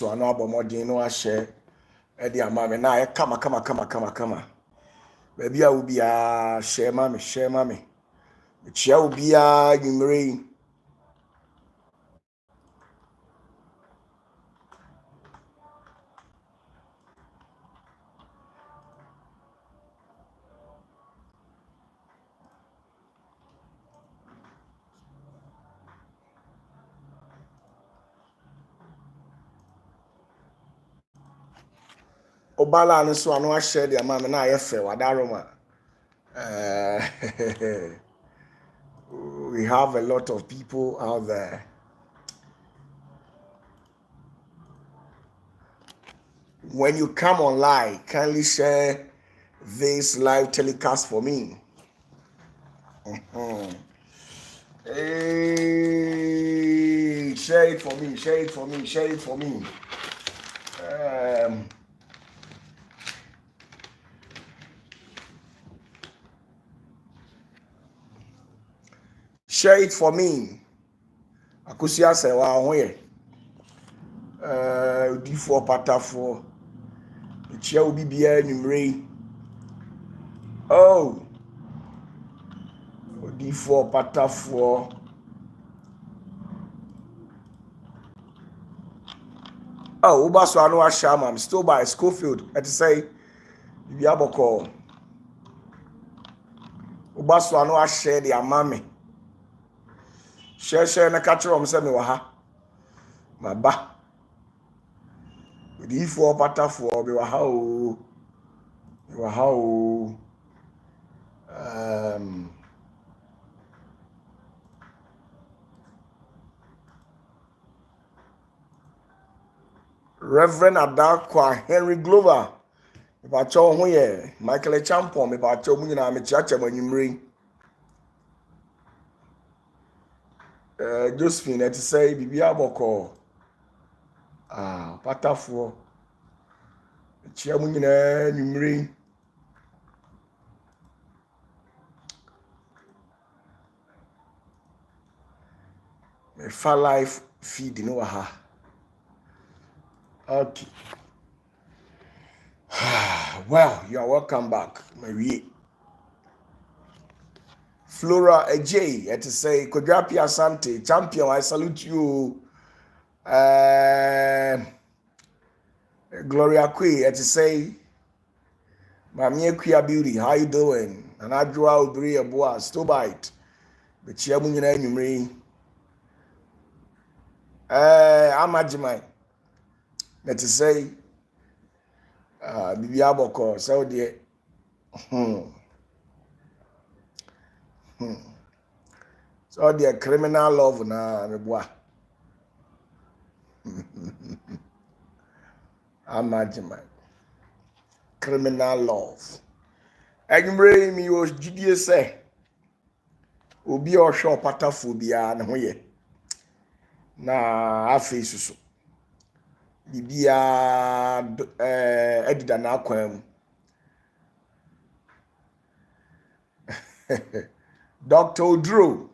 so ano abomodin no ahye e de amame na ye kama baby a obi a share mame chia obi a nyumre obala no so ano ahye de amame na ye fe wadaroma we have a lot of people out there. When you come online, kindly share this live telecast for me. Hey, share it for me. Share it for me. Akusia se wa hoye. D4 OPATAFUOR. Chia obi bia numre. Oh. D4 OPATAFUOR. Oh, Ubaso anu ashama. I'm still by Schofield. At say bia boko. Ubaso anu ashare the amame. Share na catch rom say me wa ha. Maba. D4 OPATAFUOR be wa ha o. Be wa ha o. Reverend Adakwa Henry Glover. If I show who ye, Michael Champon, if I show me na me chacha when you bring Josephine to say Bibia Boko. OPATAFUOR. Chia munyina nyumri. Me fa life feed no ha. Okay. Well, you are welcome back, Marie. Flora AJ, to say, Kodrapi Asante, champion, I salute you. Gloria Kui, to say, Mamie Kuya Beauty, how you doing? And I draw out Bria Boa, still bite. But Chiamun in me. I'm at my. To say, Bibiaboko, so dear. So dear criminal love na me boa. Imagine criminal love. Enyumre mi o gidie say obi o hwe OPATAFUOR bia ne ho ye. Na afi susu. Bibia edida na akwam. Dr. Odro.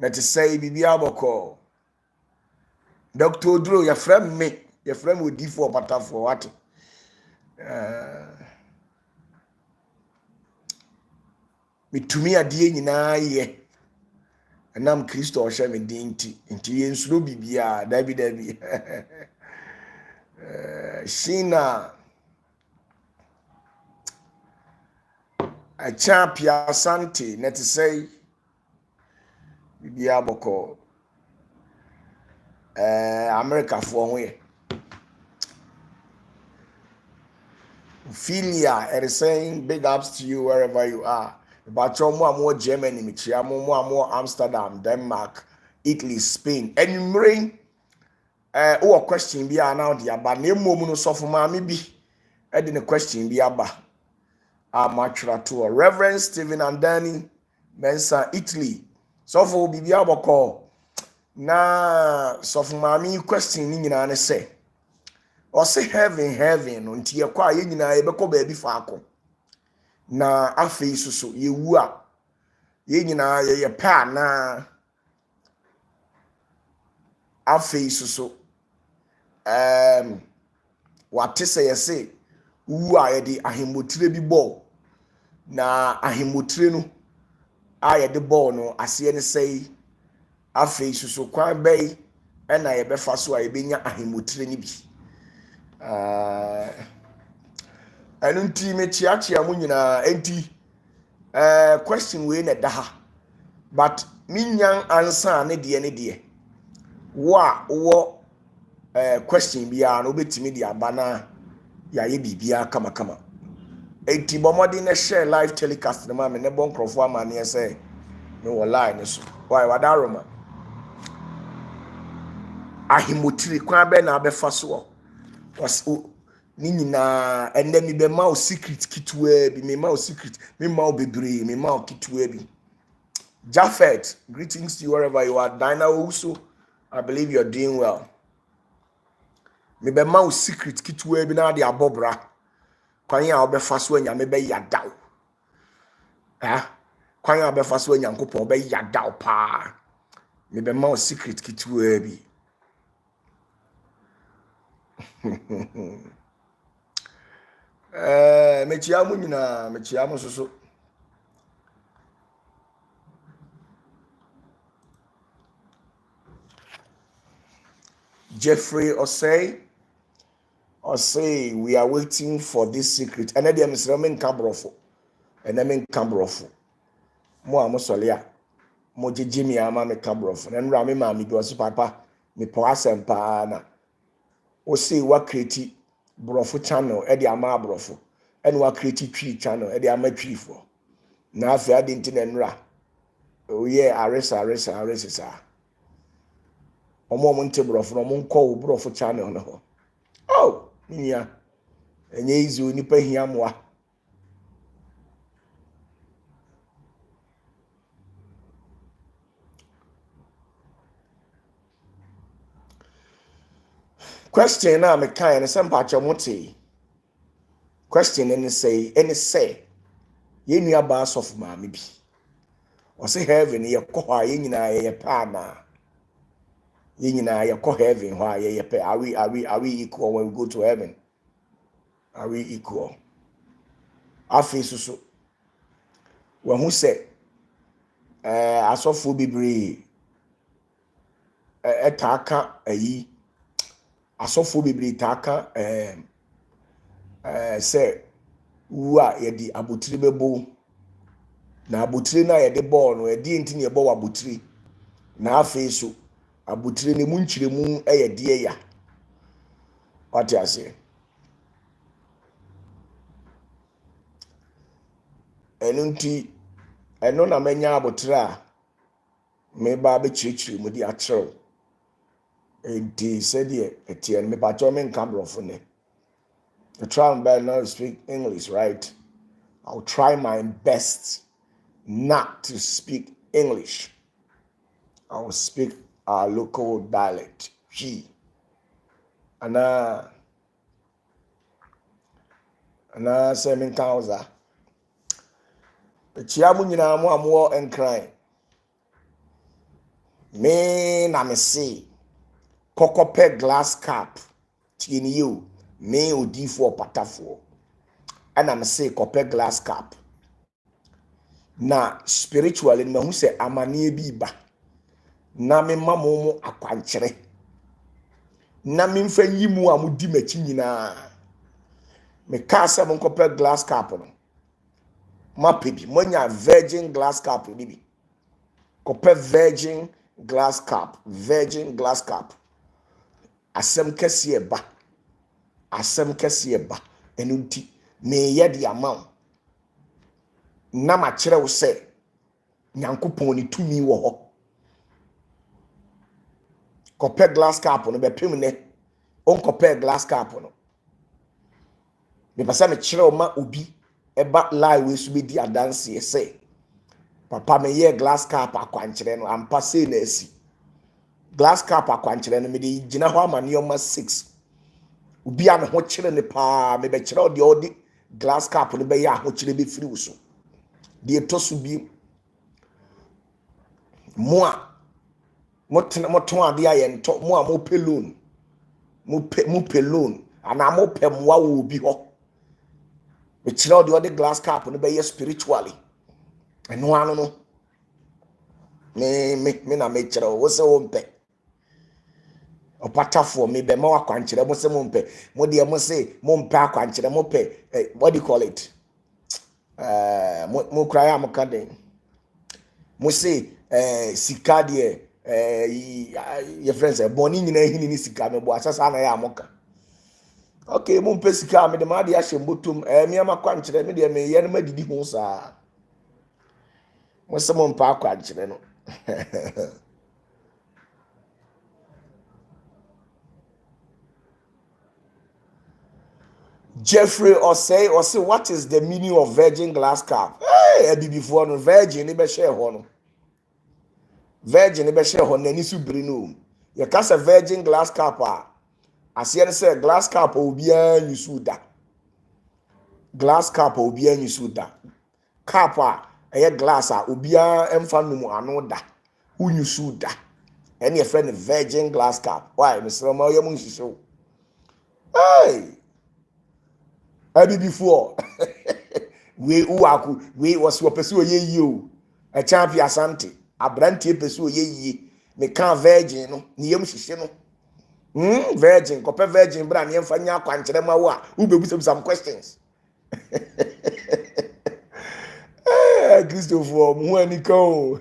Let us say Bibia Boko. Dr. Odro, your friend me. Your friend will D4 OPATAFUOR what? Me to me a die nyina ye. Enam Kristo o hye me din nti ye nsuro bibia dabi. Shina a champion Asante, let us say Bibia Boko. America for ho ye. Philia, it is saying big ups to you wherever you are. But more Germany, more Amsterdam, Denmark, Italy, Spain. And you bring a question be now the but name no so for mommy be adding a question be aba. Amatra to Reverend Stephen and Danny Mensa, Italy. So for be call na so for mommy question in say. Or say heaven until you kwa yina ebeko baby fako. Na afi susu ye wu a ye nyina ye pa na afi susu wate sɛ yɛse wu a yɛde ahemmotire bi bɔɔ na ahemmotire no a yɛde bɔɔ no aseɛ ne sɛ afei susu kwan bɛyi ɛna yɛbɛfa so a yɛbɛnya ahemmotire no bi ɛno nti mekyeakyea mu nyinaa enti question wei na ɛda ha but minyan ansa ne deɛ wo a wowɔ question biara no wobɛtumi de aba na yɛayɛ biribiara kamakama enti bɔmmɔden na share live telecast no ma me ne bɔ nkurɔfoɔ amanneɛ sɛ mewɔ line so wada roma ahemmotire kwan bɛ na abɛfa so ni nyinaa ɛnɛ mi bɛ ma o secret kitwaa bi mi ma o secret mi ma o bebree mi ma o kitwaa bi Japheth, greetings to you wherever you are. Dinah also, I believe you're doing well. Mi bɛ ma o secret kitwaa bi na de abɔbra kwan a ɔbɛfa so anya mi bɛ yadaw kwan a ɔbɛfa so anya nkopɔn ɔbɛ yadaw paa mi bɛ ma o secret kitwaa bi. Mekyia mu nyinaa mekyia mu soso Jeffrey Osei we are waiting for this secret and then Mr. Menkabrofo and then Menkabrofo mo amosole a mo jejimi ama Menkabrofo and rami ma mi do so papa me po asem pa na o say wa create brofo channel e de ama brofo and wa create tree channel e de ama tree for na afi ade nti na nra o ye aresa sa omo nte brofo no mo nko wo brofo channel no ho oh nya enye izi onipa hia moa question na me kan ne sem pa chomote question any say ye nua ba of maame bi o say heaven ye ko ha ye nyina ye pa na ye nyina ye ko heaven ho ye pe are we equal when we go to heaven? Are we equal? Afi susu when who say asofo bebre etaka ayi asofo bebre taka say wu a ye di abotire bebo na abotire na ye de ball no e di enti ne ye bo abotire na afi so abotire ne mu nkyire mu ye de ya what you say enunti eno na menya abotire a me ba be chirichiri mu di achiro enti said ye etie me pa cho me nkabrofo ne the try and better now speak English, right? I'll try my best not to speak English. I will speak our local dialect. Ana semin kauza. Chiamu nyina mo amwo enkran. Me na me see kokope glass cap tin you. Me odifo OPATAFUOR and I'm say copper glass cap na spiritually me hu say amane bi ba na me mamomo akwankyere na me mfa yimu a mudi machi nyina me ka say mo copper glass cap no mapebi monya virgin glass cap ni bi copper virgin glass cap asem kese ba asem kese ba enunti me ye de amount na ma kire wo se nyankopon ni tumi wo ho copper glass cap no be pem ne on copper glass cap no me pasa me kire o ma obi e ba lie we su be di adanse e se papa me ye glass cap akwankire no ampa se na asi glass cap akwankire no me de gina ho amane o ma 6 obi a me ho kire ne pa me be kire o de odi glass cap no be ya ho kire be firi wo so de tosu bi mo a moton ade aye nto mo a mo pelon mo pe loan ana mo pe mwa wo bi ho me kire the glass cup no be spiritually eno anu no me na me kire wo se wo mpe opatafuo me be ma wakwankyere mo se mo mpe mo de mo se mo mpe akwankyere mo pe what do you call it mo cry am kaden mo se sika de your friends boni nyina hini ni sika me bo asasa na ya amoka okay mo mpe sika me de ma de ahye mbotom me am akwankyere me de me ye na madidi ho sa mo se mo mpe akwankyere no Jeffrey or say, what is the meaning of virgin glass cup? Hey, before no virgin, be share hono. Virgin, be share hono, ni su brino. You can say virgin glass cup. As you say, glass cup will be an yusuda. Glass cup will be an yusuda. Cup, a glass, will be an emfanum anoda. Who yusuda. And your friend, virgin glass cup. Why, Mr. Moya Munsho? Hey! Abi before we uwaku we was wo pese oye yi o a champion asante abrante pese oye yi me kan virgin no ne yam hihye no virgin ko pe virgin bra ne mfa nya akwankyere ma wo a u bebu some questions Christopher mu ani kan o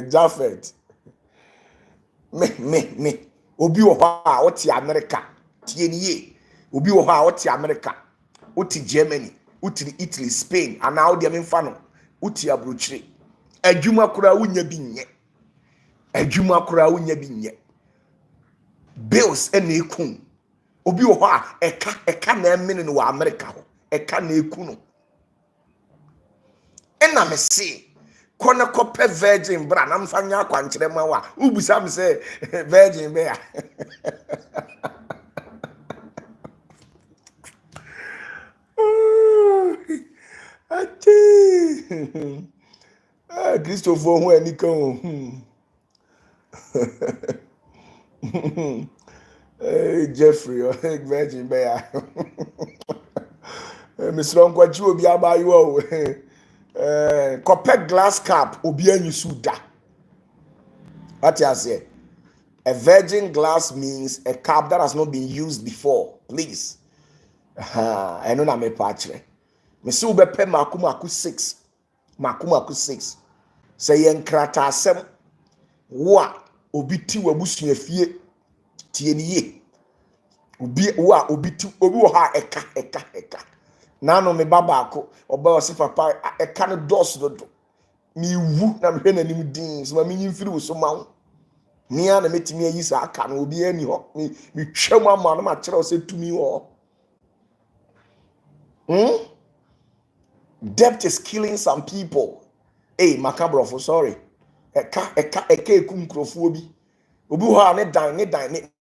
Japheth me obi wo ha o ti America tie niye obi wo ha o ti America o ti Germany o ti Italy Spain ana o de memfa no o ti abrochire adwuma kura wonya bi nye adwuma kura wonya bi nye bills ena ekun obi wo ha eka na emene no wa America ho eka na ekun no ena me se kona kope virgin bra na mfanya akwankyere ma wa ubusa me se virgin be ya ati Christopher ho ani kan Jeffrey virgin be ya Mr. Nkwachi obi abayo o copper glass cup obi anyusu da. What you say? A virgin glass means a cup that has not been used before. Please. I know na me patche. Me se ubepe makumaku 6. Makumaku 6. Say yen krata asem wa obi ti wabusua fie tie niye. Obi wa obi ti obi wo ha eka. Nano me baba ako oba o se papa eka no dos do mi wu na me hwe nanim din so ma mi nyimfiri wo so ma ni ana metimi ayi sa aka no obi ani ho mi twam ama no ma kire o se tumi ho debt is killing some people. Hey, macabrofo, sorry. Eka ekum krofo obi ho ne dan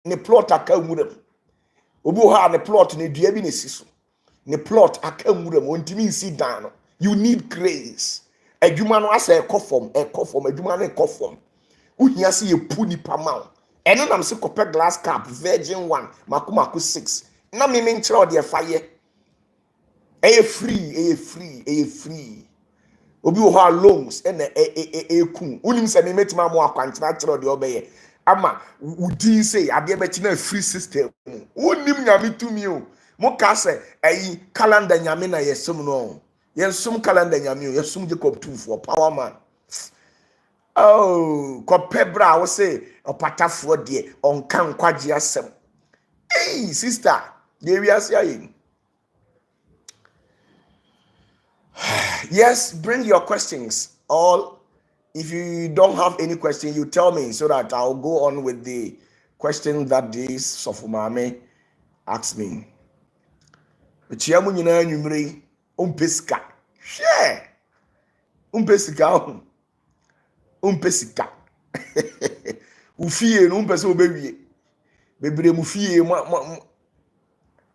ne plot aka nwuram obi ho ne plot ne dua bi ne siso ne plot aka nwuram ontimi nsi dan no. You need grace. Adwuma no asa ekofom adwuma no ekofom uhia se ye pu nipa ma eno nam se copper glass cup virgin 1 makumako 6 na me nkire ode efaye free obi wo ha loans ena kun unim se me metima mo akwankyera kire ode obeye ama udin say ade beti na free system unim nyame tumi o mo ka se calendar nyame na yesum no yesum calendar nyame o yesum Jacob 2 for power man. Oh, kopebra wo say opatafuo de onka nkwaje asem. Hey sister, dey we are saying. Yes, bring your questions. All if you don't have any question, you tell me so that I'll go on with the question that this Sofumame asked me. Chiamu nyina nwumre ompesika. Share. Ompesika. Umpesika ufie no umpese obewie bebre mu fie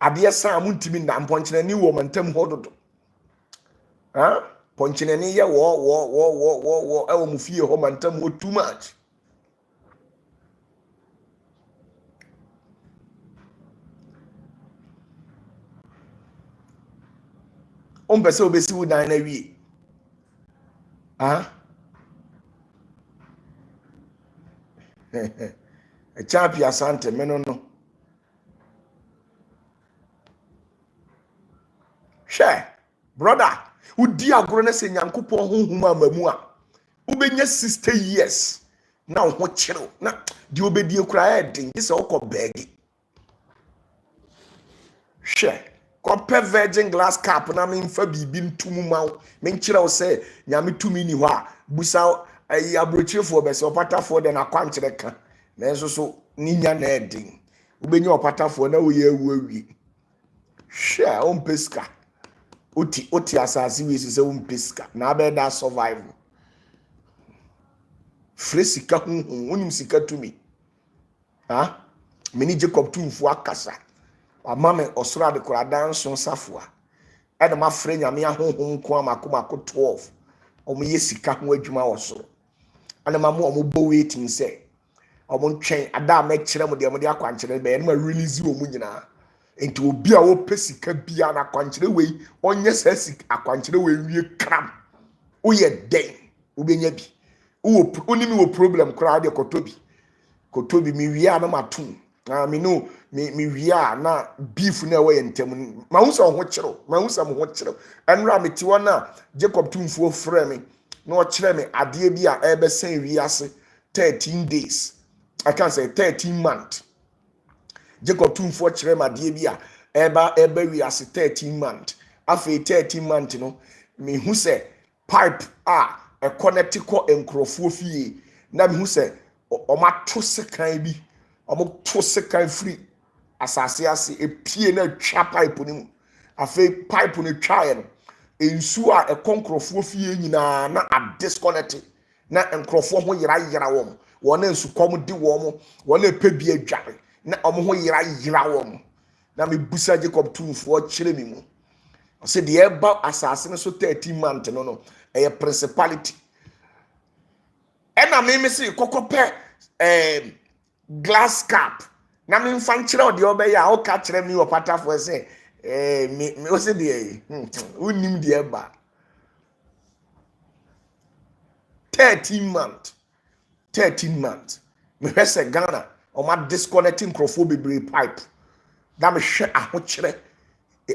adeɛ saa muntimi na mpɔnkyerɛni wɔ mantam hɔ dodo ha pɔnkyerɛni yɛ wɔ ɛwɔ mu fie hɔ mantam hɔ too much. Ompɛ sɛ obɛsi wo dan na wie ha champion asante me no hwɛ brother wodi agoro na sɛ nyankopɔn honhom amamu a wobɛnya 60 years na wo ho kyerɛw na deɛ obɛdie koraa ɛden sɛ wokɔ baagi hwɛ kɔpɛ virgin glass cup na memfa biribi ntum ma wo menkyerɛw sɛ nyame tumi ni hɔ a busa ayi abrokyerefo bɛsɛ ɔpatafoɔ de na kwankyerɛ ka nanso so ninya na ɛden wobɛnya ɔpatafoɔ na woyɛ awu awie hwɛ ɔmpɛ sika oti asase wi sɛ ɔmpɛ sika na abɛda survival frɛ sika honhom wonim sika tumi ha meni Jacob tumfo akasa ama me ɔsoro ade korada nso safoa ɛna ma frɛ nyame ahonhom nko amakoma 12 ɔmo yɛ sika ho adwuma wɔ soro ana ma mo ɔmo bɔ waiting sɛ ɔmo ntwɛn ada ma kyerɛ mo deɛ mo de akwankyerɛ bɛyɛ no ma release wɔ mu nyinaa enti obi a wɔpɛ sika bia na akwankyerɛ wei ɔnyɛ saa sika akwankyerɛ wei wie kram woyɛ den wobɛnya bi wonimi wɔ problem koraa de kɔtɔ bi me wie a na matom me no me wie a na beef na ɛwɔ yɛ ntam ma hu sɛ ho kyerɛw ɛnra me ti wɔ na Jacob tumfuo frɛ me na ɔkyerɛ me adeɛ bi a ɛbɛsɛn wiase 13 days I can say 13 months Jacob tumfuo kyerɛ me adeɛ bi a ɛba wiase 13 months afei 13 months no me hu sɛ pipe a ɛconnect kɔ nkrɔfoɔ fie na me hu sɛ ɔmato sekan bi ɔmo to sekan free asase ase epie na twa pipe no mu afei pipe no twae no ensu a ɛkɔnkrɔfoɔ fie nyinaa na a disconnect na nkrɔfoɔ ho yira wɔn wɔn ensu kɔm di wɔn wɔn epɛ bi adware na ɔmo ho yira wɔn na me busa Jacob tumfoɔ kyerɛ me mu ɔsɛ deɛ ɛba asase no so 13 months no ɛyɛ principality ɛna me si kɔkɔpɛ glass cup na me mfa nkyerɛ deɛ ɔbɛyɛ a ɔka kyerɛ me ɔpatafoɔ sɛ me ɔsɛ deɛ wonim deɛ ɛba 13 months me hwɛ sɛ Ghana ɔma disconnecting nkrɔfoɔ bebree pipe na me hwɛ ahokyerɛ a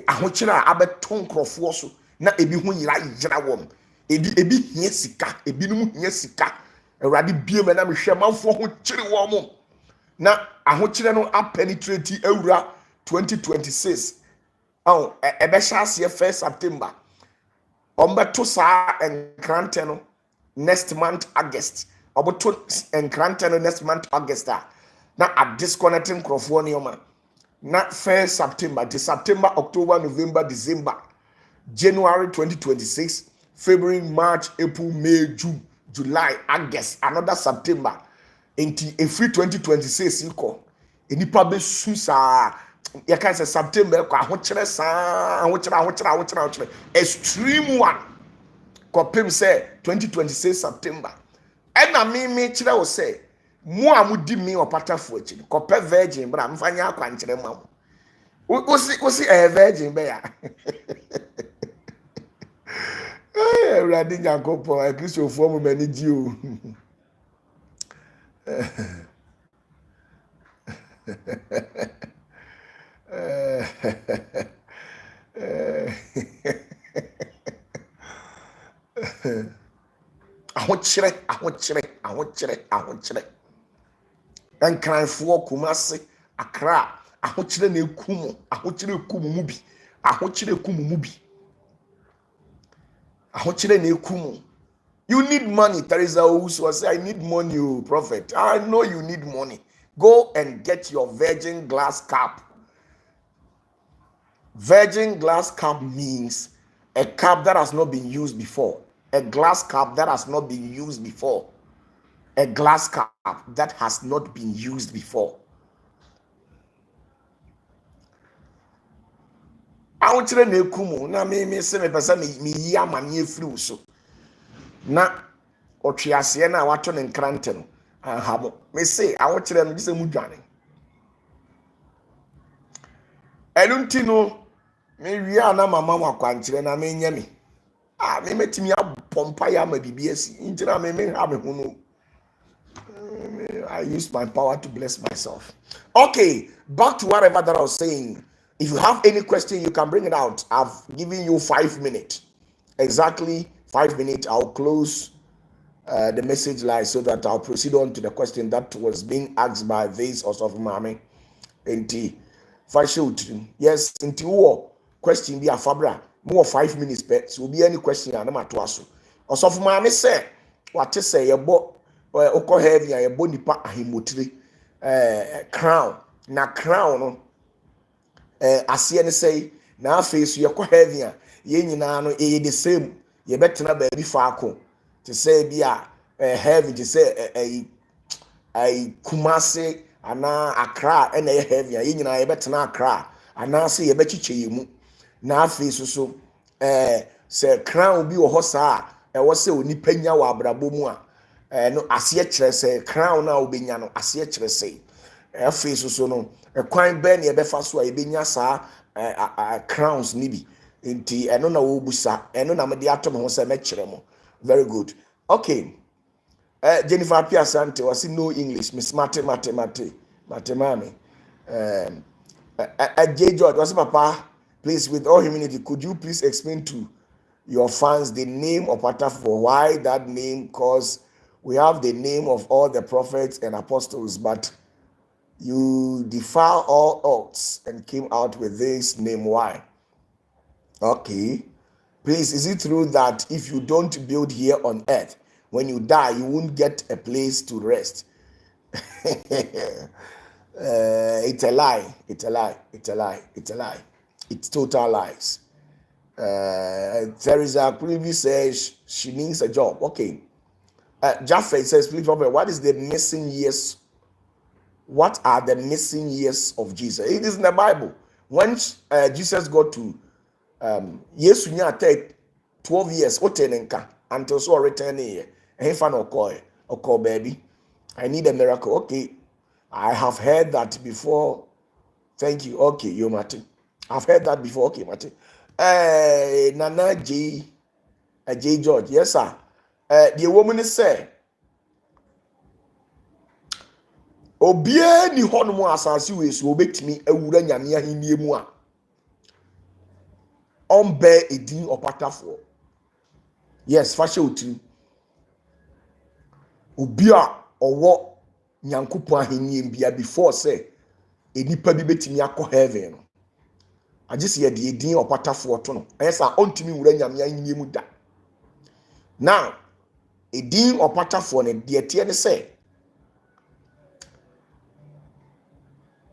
abɛto nkrɔfoɔ so na ebi ho yira wɔm ebi hia sika ebinom hia sika awurade bie me na me hwɛ manfoɔ ho kyere wɔn na ahokyerɛ no apenetrate awura 2026 ɛbɛhyɛ aseɛ 1 September ɔmbɛto saa nkrantɛ no next month August ɔbɛto nkrantɛ no next month August na a disconnecting nkrɔfoɔ nneɛma na 1 September to September October November December January 2026 February March April May June July August another September enti every 2026 iko enipa be su saa ya kan say September ko ahokyere saa ahokyere extreme one kopem say 2026 September na me kyerɛ wo say mo a mudi me opatafoɔ akyi kopɛ virgin bra mfanya akwankyere ma mo wosi virgin be ya Radi Nyankopɔn Kristofoɔ mo mani gye o ahokyere nkranfoɔ Kumase Accra ahokyere na ekumu ahokyere ekumu mu bi ahokyere ekumu mu bi ahokyere na ekumu. You need money. Teresa Owusu say, I need money, oh, prophet. I know you need money. Go and get your virgin glass cup. Virgin glass cup means a cup that has not been used before. A glass cup that has not been used before. A glass cup that has not been used before. awonkyere na ekumu na me se me pesa me yi amane afiri so na otwe na wato ne nkrante no ahabo me se awonkyere no gise mu dwane elunti no me wia na mama wakwankyere na me nya me me metimi apompa ya ma bibiasi nkyere me ha me hunu. I use my power to bless myself. Okay, back to whatever that I was saying. If you have any question, you can bring it out. I've given you 5 minutes. Exactly 5 minutes. I'll close the message line so that I'll proceed on to the question that was being asked by this of Mami. Yes, into war question be a fabra. More 5 minutes, but so be any question. I'm not to ask. Also, Mami say, what to say about oko heavy ya ebo nipa ahimotire crown na crown no ase ne say na face ye ko heavy ya ye nyina no e the same ye betena ba bi faako to say bia heavy to say Kumase ana Accra na ye heavy ya ye nyina ye betena Accra ana say ye bechiche ye mu na face so say crown bi wo ho saa wo say onipa nya wa abrabo mu a no asiye kyerɛ sɛ crown na obenya no asiye kyerɛ sɛ face so no kwan bɛ ne ɛbɛfa so a ebenya saa crowns ni bi nti ɛno na wo busa ɛno na me de ato me ho sɛ mɛkyerɛ mo. Very good. Okay, Jennifer Piasante was no English, Miss Mate mami. J George was papa, please, with all humility, could you please explain to your fans the name of OPATAFUOR, why that name? Cause we have the name of all the prophets and apostles, but you defile all oaths and came out with this name. Why? Okay. Please, is it true that if you don't build here on earth, when you die, you won't get a place to rest? It's a lie. It's a lie. It's a lie. It's a lie. It's total lies. Teresa previous says she needs a job. Okay. Jaffe says, please, Prophet, what is the missing years? What are the missing years of Jesus? It is in the Bible. When Jesus got to yes, you take 12 years, until so returning here. And fan or baby, I need a miracle. Okay, I have heard that before. Thank you. Okay, you Martin. I've heard that before. Okay, Martin. Nana J. J. George. Yes, sir. The woman is say, Obie ni hono mu asase we so obetimi awura nyame ahenie mu a ombe edin OPATAFUOR. Yes, fashe otiri. Obi a owo nyankopon ahenie bia before say enipa bi betimi akọ heaven no. Agese ye de edin OPATAFUOR to no. Esa ontimi wura nyame ahenie mu da. Now, edin OPATAFUOR ne de tie ne say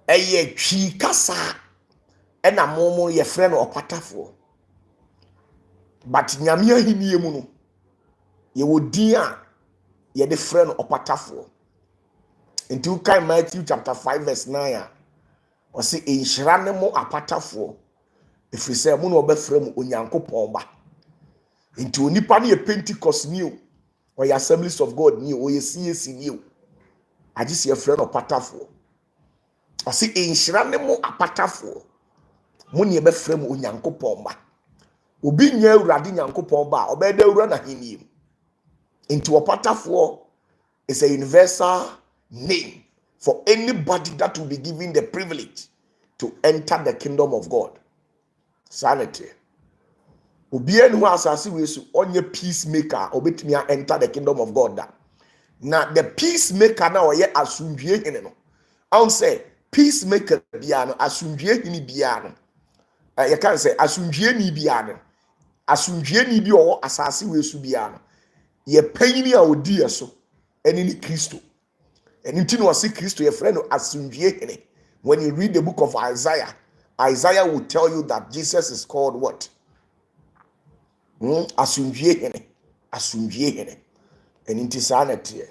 eye twi kasa ena momo ye frɛ no OPATAFUOR. But nyame ahenie mu no ye wodin a ye de frɛ no OPATAFUOR. Into kan Matthew chapter 5 verse 9 o se enhyira ne mo apatafoɔ efiri sɛ mo no obɛfrɛ mu onyankopɔn ba. Into onipa ne ye Pentecost ni o ye Assemblies of God ni o ye CAC ni o agisi ye frɛ no OPATAFUOR. O se enhyira ne mo apatafoɔ mo ne ye bɛfrɛ mu onyankopɔn ba. Obi nya awurade nyankopɔn ba obɛda awura na henie mu. Into OPATAFUOR is a universal name for anybody that will be given the privilege to enter the kingdom of God. Sanity. Obiye no asase we so onye peacemaker obetimi enter the kingdom of God da. Na the peacemaker na oye asundwie hene no. I say peacemaker bia no asundwie hene bia no. You can say asundwie ni bia no. Asundwie ni bi owo asase we so bia no. Ye panyini a odi eso eni ni Kristo. And until you see Christ, your friend, when you read the book of Isaiah, Isaiah will tell you that Jesus is called what? And into sanity.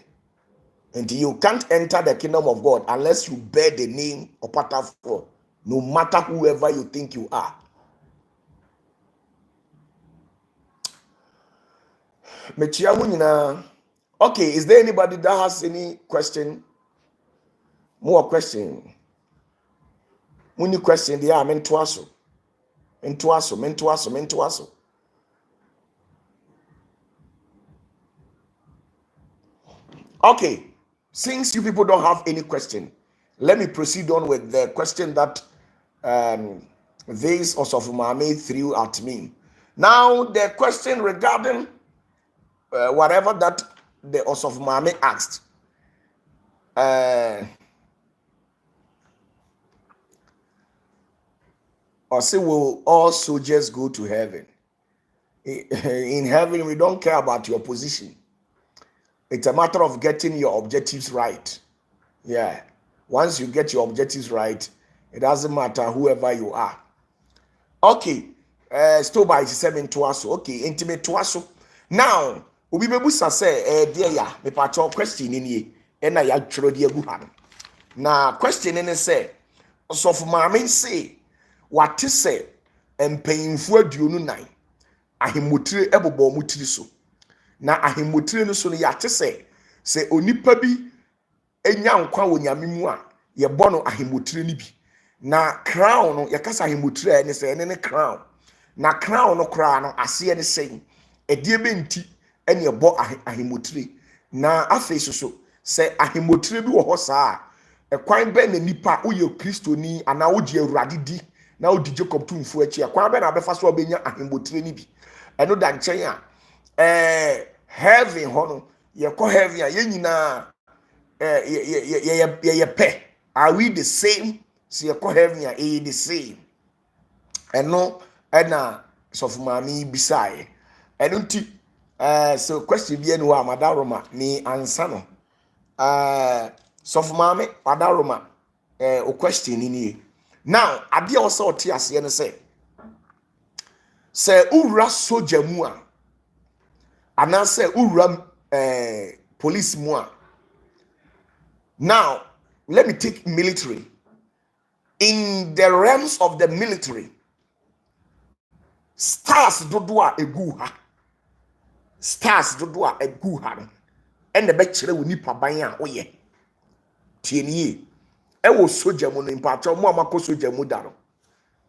And you can't enter the kingdom of God unless you bear the name of OPATAFUOR, no matter whoever you think you are. Mechia mu nyina. Okay, is there anybody that has any question? More question. Muni question they are meant to ask. Mentuaso. Okay, since you people don't have any question, let me proceed on with the question that this Osofumame threw at me. Now, the question regarding whatever that the Osofumame asked. Or say, will all soldiers go to heaven? In heaven, we don't care about your position. It's a matter of getting your objectives right. Yeah. Once you get your objectives right, it doesn't matter whoever you are. Okay. Still by 7 to us. Okay. Intimate to us. Now, we be busa say, dear ya, me pacho question in ye, and I actually dear guhan. Now, question in say, so for my say, what to say, and paying for duunu nine. Ahimotire ebobo mutiri so. Na ahimotire no so no yate se onipa bi enya nkwa wo nyame mu a ye bɔ no ahimotire ni bi. Na crown no yakasa ahimotire ne se ne crown. Na crown no kra no ase ne sen. Edie be nti ene bɔ ahimotire. Na afi so se ahimotire bi wo hɔ saa. Ekwan be na nipa wo ye kristoni ana wo je awurade di na wo di Jacob tumfu achi. Ekwan be na abefa so obenya ahimotire ni bi. Eno da nchen a heaven hono ye ko heaven a ye nyina ye pe, are we the same? So ye ko heaven a the same. Eno na sofumami bisaye eno nti so question bi enu wa madaroma ni ansa no sofumami madaroma o question ni now ade o se oti ase ne se ura soja mu a anase ura police mu a. Now let me take military. In the realms of the military, stars dodo a egu ha, stars dodo a egu ha no and the bekire wo nipa ban a oyɛ tie nie e wo soja mu no impatro mu amako soja mu da no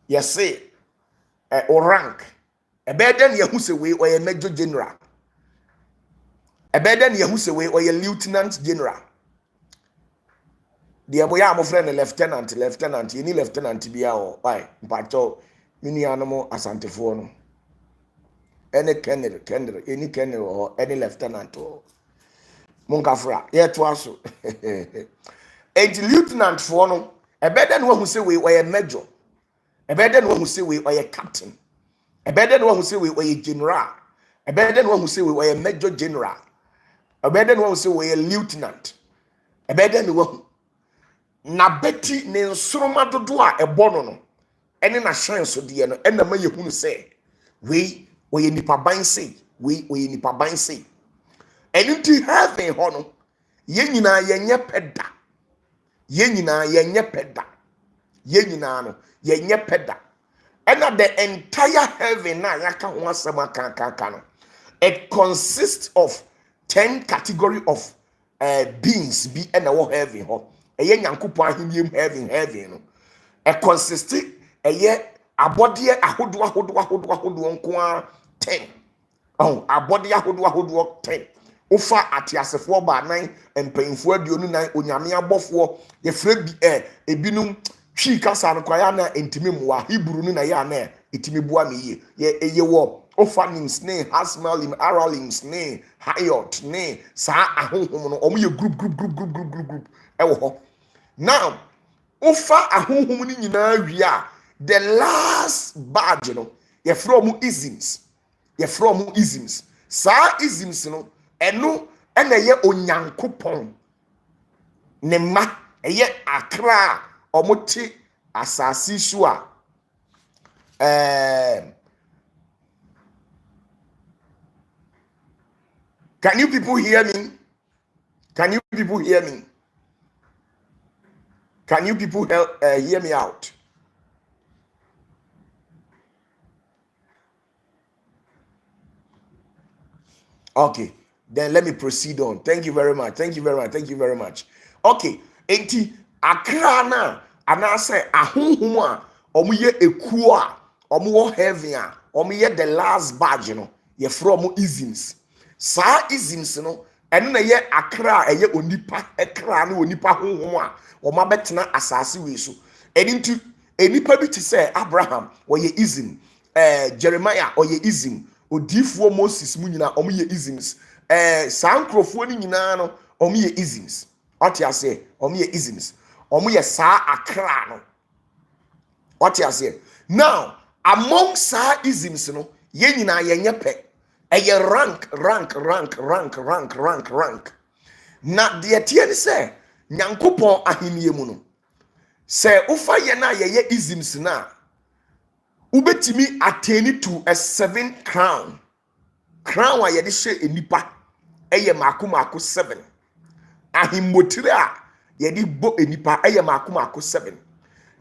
yɛse o rank ebeden ye hu se we oyɛ major general, ebeden ye hu se we oyɛ lieutenant general. The boya mo friend lieutenant yeni lieutenant bia o why mpacho mini anamo asantefo no any colonel any colonel or any lieutenant or monkafra ye to aso and lieutenant for no ebeden who say we major, ebeden who say we captain, ebeden who say we general, ebeden who say we major general, ebeden who say we lieutenant, ebeden who na beti ne nsoroma dodo a ebono no ene na hyan so de no ena ma yehunu se we oye nipa ban sei we oye nipa ban sei eni ti heaven ho no ye nyina yenye peda ye nyina yenye peda ye nyina no yenye peda ena the entire heaven na yaka ho asema kan no it consists of 10 category of beings be ena wo heaven ho eye nyankopon ahimiem heaven no e consist eye abode ahodo nko a 10 abode ahodo 10 ufa atiasefo ba nan empanyfo aduonu nan onyame abofo ye frɛ bi ebinum twi kasa no kwaya na entimi mwa hebrew no na ya na etimi bua me ye eye wo ufa nim snake hasmalim aralim snake hayot ne sa ahohom no omo ye group ewo ho now ufa ahohom ni nyina wia the last badge no ye from isms sa isms no eno ena ye onyankopon ne ma eye akra omote asasi so a can you people hear me? Can you people hear me? Can you people hear me out? Okay, then let me proceed on. Thank you very much. Thank you very much. Thank you very much. Okay, enti akra na anase ahonhom a omuye ekuo a omo heaven a omuye the last badge no ye from isms. Sa isms no eno na ye akra eye onipa ekra na onipa honhom a oma betena asase we so. Enti enipa bi te say Abraham oye ism, Jeremiah oye ism, odifuo Moses mu nyina omo ye isms, sankrofo ni nyina no omo ye isms. What you say omo ye isms, omo ye sa akra no. What you say now among sa isms no ye nyina ye nyepe eye rank na de tie ni say nyankopon ahenie mu no say ufa ye na ye isms na ubetimi attain to a 7 crown a ye de hye enipa eye mako 7 ahimotire a ye de bo enipa eye mako 7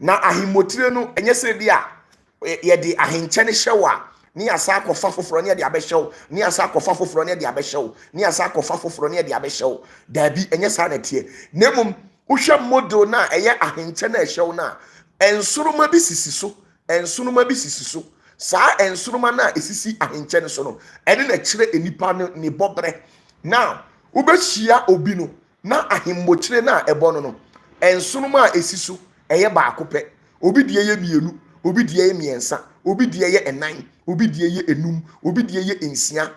na ahimotire no enye se dia ye de ahenche ne hyewa ni asa akofa foforo ne de abehyew ni asa akofa foforo ne de abehyew ni asa akofa foforo ne de abehyew dabi enye sa na tie nemum uhwe model na eye ahenche na hyew na ensuruma bi sisi so saa ensuruma na esisi ahenche ne so no ene na kire enipa ne bobre now ubehia obi no na ahimmokyire na ebo no ensuruma a esiso eye baako pe obi die ye mienu obi die ye miensa obi die ye enan obi die ye enum obi die ye ensia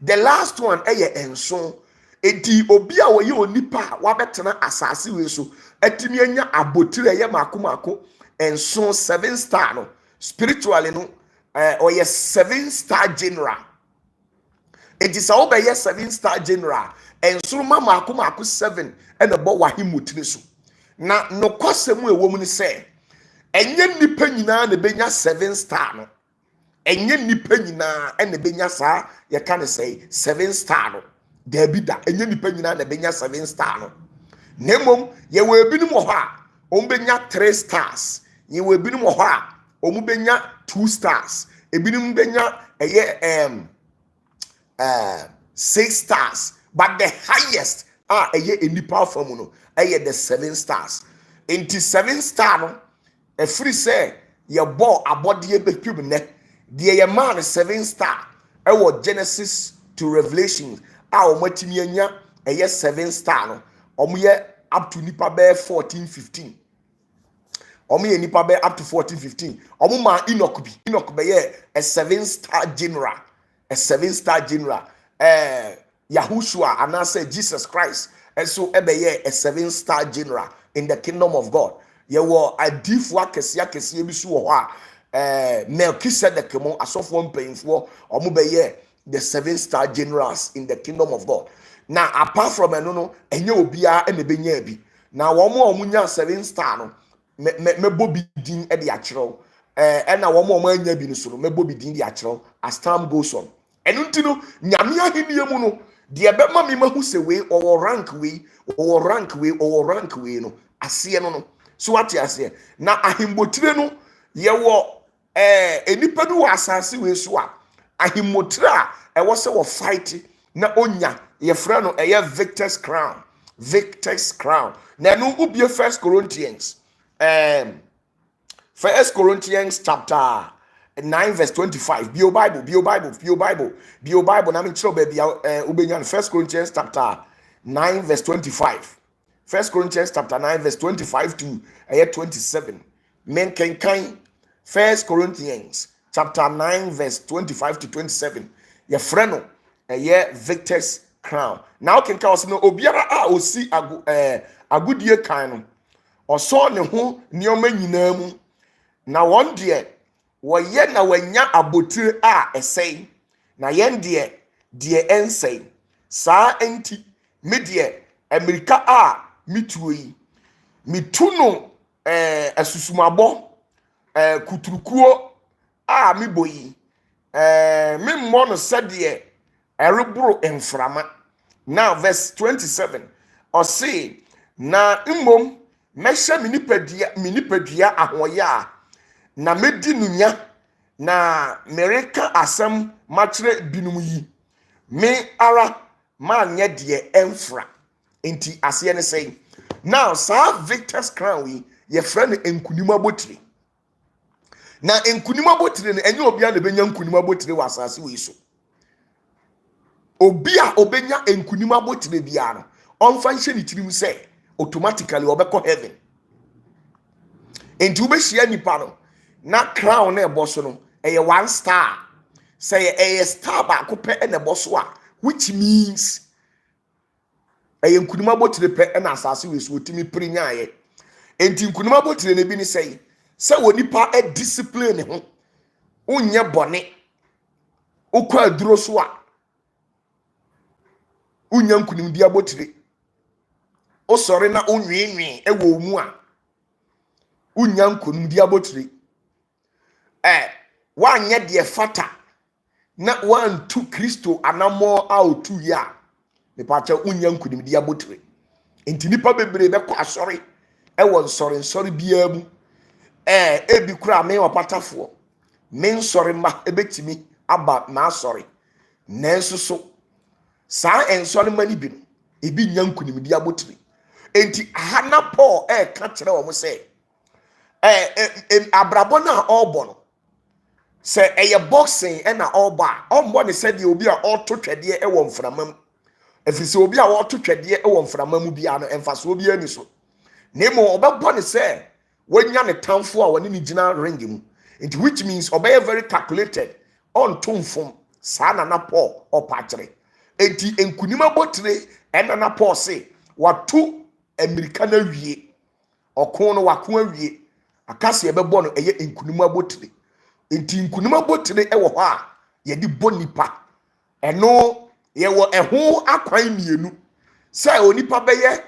the last one eye enso enti obi a wo ye onipa wa betena asase we so atimi anya abotire eye mako enso 7 star no spiritually no or ye 7 star general. It is all by 7 star general enso mako 7 and about wahimutire so na no kwasemu ewo mu ni say enye nipa nyina na benya 7 star no enye nipa nyina na benya sa ye ka ne say 7 star no Dabida enye nipa nyina na benya 7 star no nemom ye we ebinim ho a benya 3 stars ye we ebinim ho a benya 2 stars ebinim benya eye 6 stars but the highest eye enipa from no eye the 7 stars into 7 star no e free say ye bo abode be twum ne de ye man 7 star e wo Genesis to Revelation o matimi anya eye 7 star no omo ye up to nipa be 14 15 omo ye nipa be up to 14 15 omo ma Enoch be ye a 7 star general Yahushua and I say Jesus Christ and so ebe ye a 7 star general in the kingdom of God. Ye wo adifwa kesia bi so wo ha Melchizedek mo asofo mpanyimfo omo be ye the 7 star generals in the kingdom of God. Now apart from no enye obia e be nya bi na wo mo nya 7 star no mebo bi din e de akyerew na wo mo anya bi no so no mebo bi din de akyerew as time goes on enu ntino nyame ahenie mu no de ebema me mahu se we or rank we no ase no so what you say na ahimbotire no ye wo enipa du asase we so a ahimbotire a e wo se wo fight na onya ye fra no eye victor's crown na no ubie 1 Corinthians chapter 9 verse 25 bio Bible na me chiro ba bia ubenya 1 Corinthians chapter 9 verse 25 1 Corinthians chapter 9 verse 25 to 27 men can 1 Corinthians chapter 9 verse 25 to 27 your friend victor's crown now can cause no obiara a osi agudie kan no oso ne ho nioma nyina mu na won de woye na wanya abotire a esei na yen de ensei saa enti me de America a mituyi mituno asusumabo kuturukuo a miboyi me mmo no sede erebro enframa. Now verse 27 or say na mmom mesha minipadua ahoya na medi nunya na mereka asem machre binum yi me ara man nye de emfra enti ase ne say now sa victor's crown we ye friend enkunima botire na enkunima botire ne enye obi a na benya enkunima botire wa asase we so obi a obenya enkunima botire bia no onfa nhye ni tirim say automatically obekọ heaven enti ubehia nipa no na crown na eboso no eye one star say eye star ba ko pe na eboso a which means eye nkunima botire pe na asase we so otimi prinyaye enti nkunima botire ne bi ni say wonipa e discipline ho unye bone ukwa aduro so a unya nkunim dia botire o sori na onwiinwi e wo mu a unya nkunim dia botire wanye de fata na wan tu Kristo anamo out tu ya me pacha unya nkunim dia botire enti nipa bebre be kwa asori e won sori bia mu ebi kura me opatafoɔ me nsɔre ma ebetimi aba na asɔre nanso so saa ensɔre ma ni bi no ebi nya nkunim di abotiri enti hana Paul ka kyerɛ wɔn sɛ abrabɔ na ɔbɔ no sɛ ɛyɛ boxing na ɔbɔ a ɔmbɔ ne sɛ de obi a ɔto twɛdeɛ wɔ mframa mu efisɛ obi a ɔto twɛdeɛ wɔ mframa mu bia no emfaso obi ani so nemo ɔbɛbɔ ne sɛ wanya ne tamfo a woni ni gina ring mu it which means obey very calculated on tumfom saa na Paul opachire enti enkunima botire ena na Paul say watu amerika na wie okon no wako awie akase ebebo no eye enkunima botire enti enkunima botire ewo ho a ye di bonipa eno ye wo eho akwan mienu say onipa beye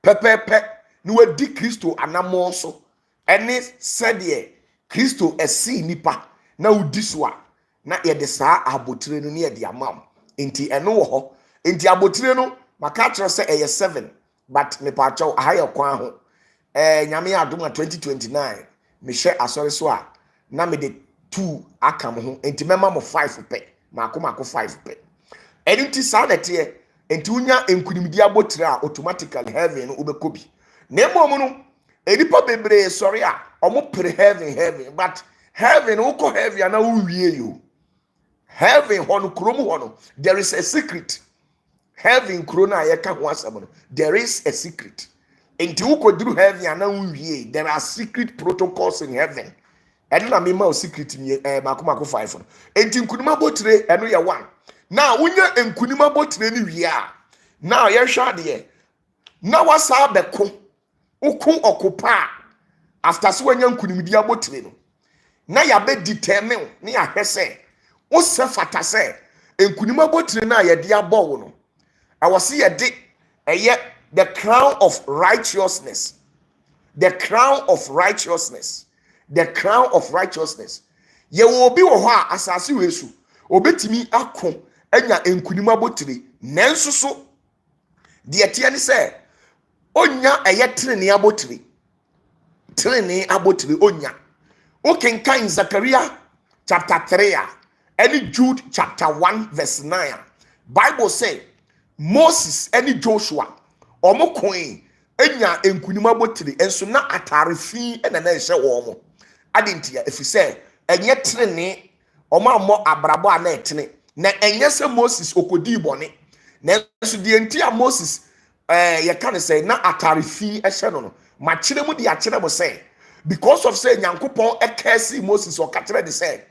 pepepe ni wadi Kristo anamo so ene sede Kristo esi nipa na udi so a na ye de saa abotire no ne ye de amam enti eno wo ho enti abotire no maka kire se eye 7 but me pa chaw ahaye kwan ho nyame adom 2029 me hye asori so a na me de 2 akam ho enti mema mo 5 pe mako 5 pe enti saa na te enti unya enkunimdi abotire a automatically heaven no obekobi Nemo no edipa bebre sorry a omo pre heaven but heaven uko heaven na uwie you heaven hono kromu hono there is a secret heaven krona yeka ho asem no there is a secret enti uko duru heaven na uwie there are secret protocols in heaven eno na me ma secret ni makoma 5 no enti nkunima botire eno ye 1 na unya nkunima botire ni wie a na ye hwa de na wasa beko ukun occupy after so wanya nkunimdi abotire no na ya be determine ne ya hwese wo se fata se nkunima abotire na ya de abo no awose ye de eye the crown of righteousness the crown of righteousness the crown of righteousness ye wo obi wo ho a asase wesu obetimi akon anya nkunima abotire nanso so de etie ne se onya eye trene abotire onya okenkan Zechariah chapter 3 and Jude chapter 1 verse 9 Bible say Moses and Joshua omo koin enya enkunima abotire enso na atare fi na na ehye wo mo adentia efise enye trene omo amo abrabo a na etene na enye se Moses okodi bone na enso de entia Moses ye can say na atare fi ehye no ma kire mu de a kire mo say because of say nyankopon e curse Moses o ka kire de say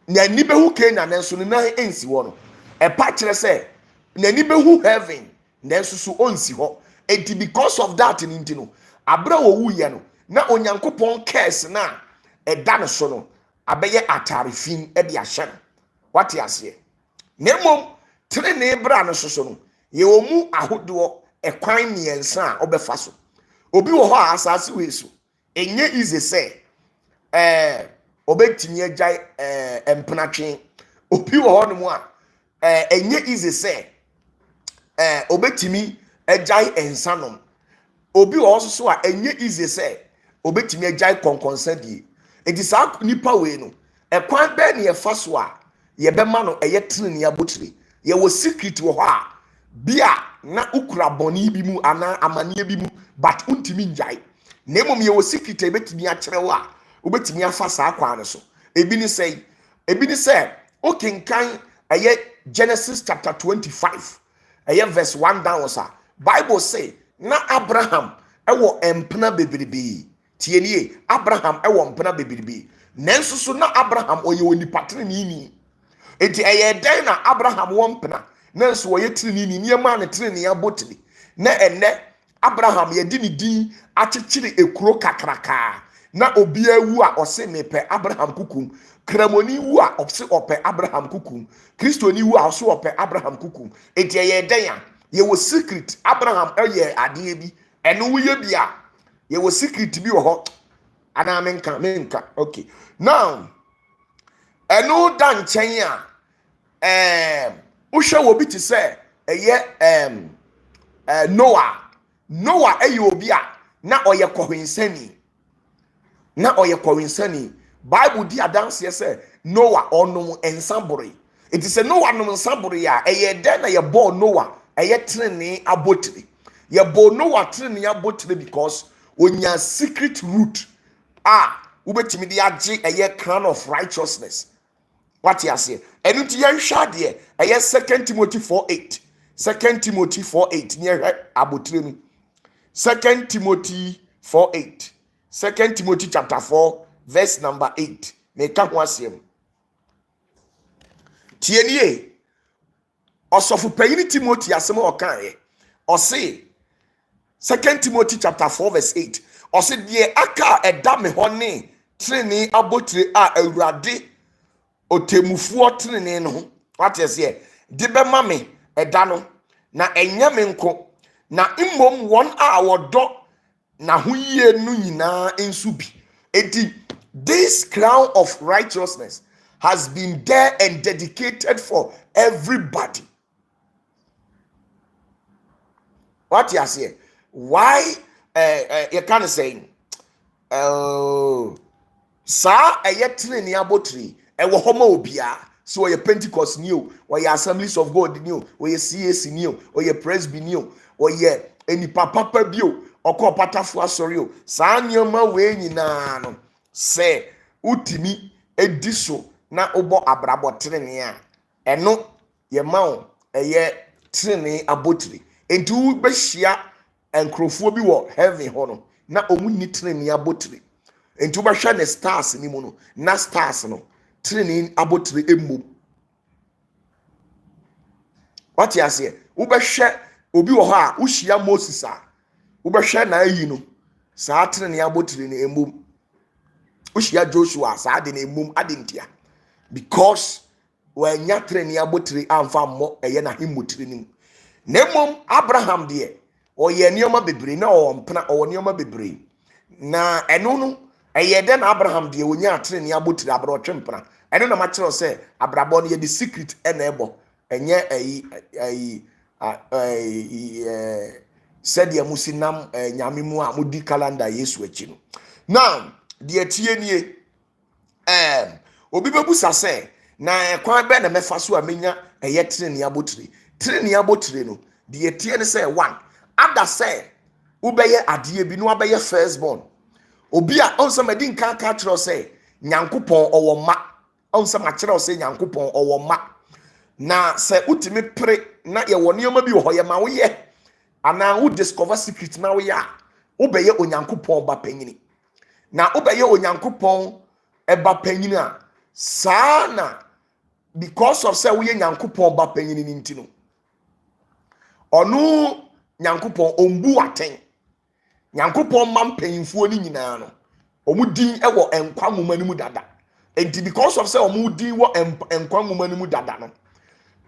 na ni be hu Kenya na nso na ensi wo no e pa kire say na ni be hu heaven na nso so onsi ho enti because of that ni no abra wo wu ye no na onyankopon curse na e da no so no abeye atare fi e de ahye no what you say na mom tire ne bra no so no ye wo mu ahodo ekwan miensa a obefa so obi wo ho asase wesu enye easy say obetimi agya empenatwe obi wo ho no mu a enye easy say obetimi agya ensanom obi wo so a enye easy say obetimi agya konkonsadie enti sa nipa we no ekwan be na ye fa so a yɛbɛma no ɛyɛ tenene abotire. Yɛwɔ secret wɔ hɔ a bia na ukura bɔne bi mu ana amane bi mu but untimi njai na mmom yɛwɔ secret a ebetumi akyerɛ wo a wobetumi afa saa kwan no so. Ebi ni sɛ okenkan ɛyɛ Genesis chapter 25 ɛyɛ verse 1 downwards a Bible say na Abraham ɛwɔ empena bebrebe. Tie nie, Abraham ɛwɔ mpena bebrebe. Nanso so na Abraham ɔyɛ onipa treneni. Enti ɛyɛ dɛn na Abraham wɔ mpena nanso wɔyɛ treneni nneɛma ne treneni abotiri. Na ɛnɛ Abraham yɛdi ne din akyekyere ekuro kakraka. Na obia wu a ɔse mepɛ Abraham kukum. Kramoni wu a ɔse ɔpɛ Abraham kukum. Kristoni wu a ɔse ɔpɛ Abraham kukum. Enti ɛyɛ dɛn a yɛwɔ secret Abraham ɛyɛ adeɛ bi. Ɛno woyɛ bi a yɛwɔ secret bi wɔ hɔ. Ana menka. Okay. Now ɛno da nkyɛn a wohwɛ wɔ bi te sɛ ɛyɛ Noah ɛyɛ obi a na ɔyɛ kɔhwensani. Bible di adanseɛ sɛ Noah ɔnom nsabore. It is a Noah nom nsabore a ɛyɛ dɛn na yɛbɔ Noah ɛyɛ tenene abotire. Yɛbɔ Noah tenene abotire because onya secret root wobɛtumi de agye ɛyɛ crown of righteousness. What you say? Ɛno nti yɛnhwɛ adeɛ ɛyɛ 2 Timothy 4:8. 2 Timothy 4:8 ne yɛhwɛ abotire mu. 2 Timothy 4:8. 2 Timothy chapter 4 verse number 8. Meka ho asɛm. Tie nie. Ɔsɔfo panyin Timothy asɛm a ɔkae. Ɔse 2 Timothy chapter 4 verse 8. Ɔse deɛ aka ɛda me hɔ ne trenene abotire a Awurade otemufuo trenene no ho. What you say? De bɛma me ɛda no na ɛnyɛ me nko na mmom wɔn a wɔdɔ na ho yie no nyinaa nso bi. Enti this crown of righteousness has been there and dedicated for everybody. What you say? Why you can't say sa ɛyɛ tenene abotire ɛwɔ hɔ ma obia. So we Pentecost new, we Assemblies of God new, we CAC new, we Presby new, we any papa bio, or OPATAFUOR sorry, Sanyoma we nyina no say utimi ediso na obo abrabo trenea. Eno ye mawo eye trene abotiri. Enti be hia enkrofo bi wo heaven ho no na omu ni trene abotiri. Enti be hwa ne stars ni mu no, na stars no training abotire emmom. What you say? Wobɛhwɛ obi wɔ hɔ a wohyia Moses a wobɛhwɛ na ayi no saa training abotire ne emmom. Wohyia Joshua saa de ne emmom adentia because wanya training abotire amfa mmɔ ɛyɛ na hemmotire nim. Na emmom Abraham de ɔyɛ nneɛma bebree na ɔwɔ mpena ɔwɔ nneɛma bebree. Na ɛno no ɛyɛ dɛ na Abraham de onya training abotire abrɔtwe mpena. Ɛno na makyerɛw sɛ abrabɔ no yɛ the secret ɛna ɛbɔ ɛnyɛ sɛdeɛ musi nam nyame mu a mudi calendar Yesu akyi no. Now deɛ tie nie obi bebusa sɛ na kwan bɛ na mɛfa so a menya ɛyɛ training abotire. Training abotire no deɛ tie ne sɛ one ada sɛ wobɛyɛ adeɛ bi no wabɛyɛ firstborn. Obi a ɔnsɛ madi nka ka kyerɛw sɛ Nyankopɔn ɔwɔ ma. Ɔnsɛ ma kyerɛw sɛ Nyankopɔn ɔwɔ ma. Na sɛ utimi pere na yɛwɔ nneɛma bi wɔ hɔ yɛ ma woyɛ ana wo discover secret na woyɛ a wobɛyɛ Onyankopɔn ba panyini. Na wobɛyɛ Onyankopɔn ɛba panyini a saa na because of sɛ woyɛ Nyankopɔn ba panyini ni nti no ɔno Nyankopɔn ɔmbu aten. Nyankopɔn ma mpanyimfoɔ ni nyinaa no ɔmo din ɛwɔ nkwa nwoma no mu dada. Enti because of say ɔmo din wɔ nkwa nwoma no mu dada no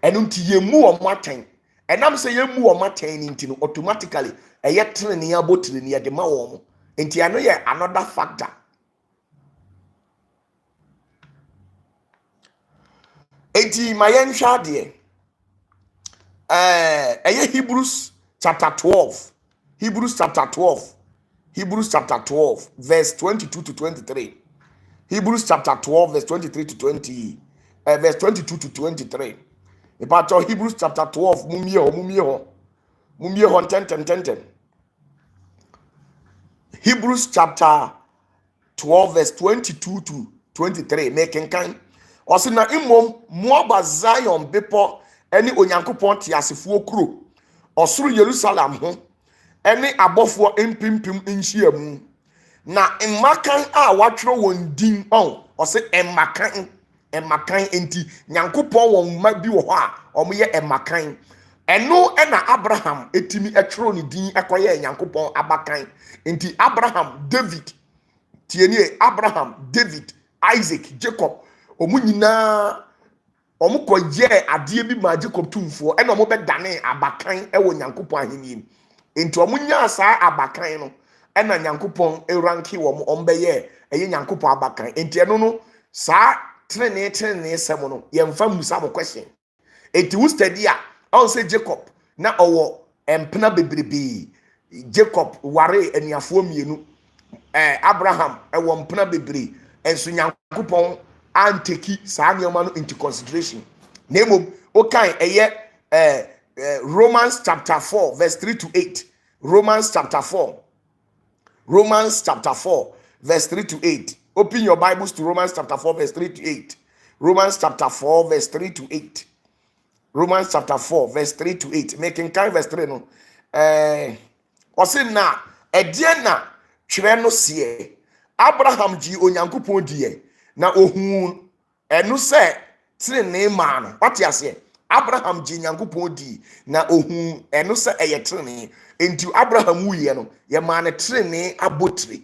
ɛno nti yɛmu ɔmo aten. Ɛnam sɛ yɛmu ɔmo aten ni nti no automatically ɛyɛ trenene abotire ne yɛde ma wɔn. Enti ano yɛ another factor. Enti ma yɛnhwɛ adeɛ ɛyɛ Hebrews chapter 12. Hebrews chapter 12 verse 22 to 23. Hebrews chapter 12 verse 23 to verse 22 to 23. About Hebrews chapter 12, mumie 10. Hebrews chapter 12 verse 22 to 23 making kind. Ɔsɛ na imom moaba Zion bepɔ ɛne onyankopɔn te asefoɔ kuro ɔsoro Jerusalem ho ɛne abɔfoɔ mpimpim nhyia mu na mmakan a watwerɛ wɔn din ɔsɛ mmakan enti nyankopɔn wɔn mma bi wɔ hɔ a ɔmo yɛ mmakan ɛno ɛna Abraham etimi ɛtwerɛ ne din ɛkɔyɛ nyankopɔn abakan enti Abraham, David, tienie Abraham, David, Isaac, Jacob ɔmo nyinaa ɔmo kɔyɛ adeɛ bi ma Jacob tumfoɔ ɛna ɔmo bɛdane abakan ɛwɔ nyankopɔn ahenni enti ɔmo nyaa saa abakan no ɛna nyankopɔn eranki wɔn ɔmo bɛyɛ ɛyɛ nyankopɔn abakan enti ɛno no saa trenee sɛm no yɛmfa musa mo question enti wo study a ɔn sɛ Jacob na ɔwɔ mpena bebrebe Jacob ware aniafoɔ mmienu Abraham ɛwɔ mpena bebree ɛnso nyankopɔn anteki saa nneɛma no into consideration na mmom okan ɛyɛ Romans chapter 4 verse 3 to 8 Romans chapter 4 verse 3 to 8. Open your Bibles to Romans chapter 4 verse 3 to 8. Romans chapter 4 verse 3 to 8. Romans chapter 4 verse 3 to 8. Making kind verse 3 no. Ɔsɛ na ɛdeɛ na twerɛ no seɛ Abraham gye onyankopɔn diɛ na ohun ɛno sɛ trenee maa no wate aseɛ Abraham gye nyankopɔn di na ohun ɛno sɛ ɛyɛ trenee enti Abraham wuyɛ no yɛ maa ne trenee abotire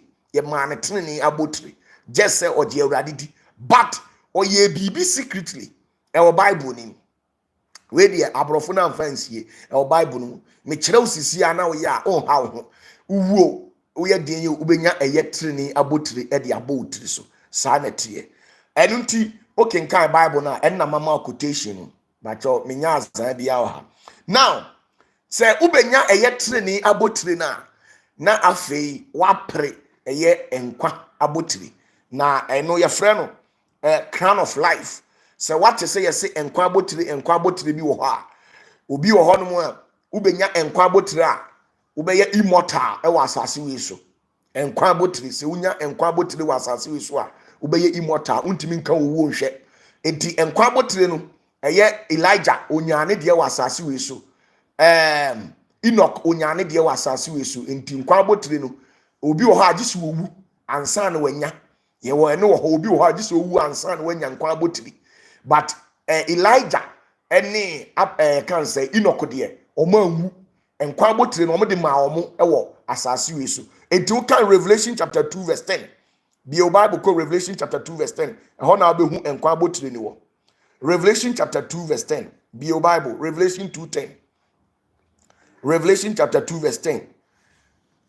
just sɛ ɔgye Awurade di but ɔyɛ biribi secretly ɛwɔ Bible nim we deɛ aborɔfo no amfa nsie ɛwɔ Bible no mekyerɛ wo sisi a na woyɛ a ɔnha wo ho uwuo woyɛ deɛ yɛ wobɛnya ɛyɛ trenee abotire ɛde abɔ wo tiri so saa na teɛ ɛno nti okenkan Bible na ɛnna mama quotation no bacho menya azan bia wo ha now sɛ wobɛnya ɛyɛ trenee abotire na afei wapre ɛyɛ nkwa abotire na ɛno yɛfrɛ no crown of life sɛ wate sɛ yɛse nkwa abotire bi wɔ hɔ a obi wɔ hɔ no mu a wobɛnya nkwa abotire a wobɛyɛ immortal ɛwɔ asase wei so nkwa abotire sɛ wonya nkwa abotire wɔ asase wei so a wobɛyɛ immortal untimi nka wo nhwɛ enti nkwa abotire no ɛyɛ Elijah onyane deɛ wɔ asase wei so Enoch onyane deɛ wɔ asase wei so enti nkwa abotire no obi wɔ hɔ a gye sɛ wowu ansa na wanya yɛwɔ ɛno wɔ hɔ obi wɔ hɔ a gye sɛ wowu ansa na wanya nkwa abotire but Elijah ɛne kan sɛ Enoch deɛ ɔmo anwu nkwa abotire no ɔmo de ma ɔmo ɛwɔ asase wei so enti wo kan Revelation chapter 2 verse 10 Bio Bible called Revelation chapter 2 verse 10. Ehona abehu enkwa abotire ni wo. Revelation chapter 2 verse 10. Bio Bible Revelation 2:10. Revelation chapter 2 verse 10.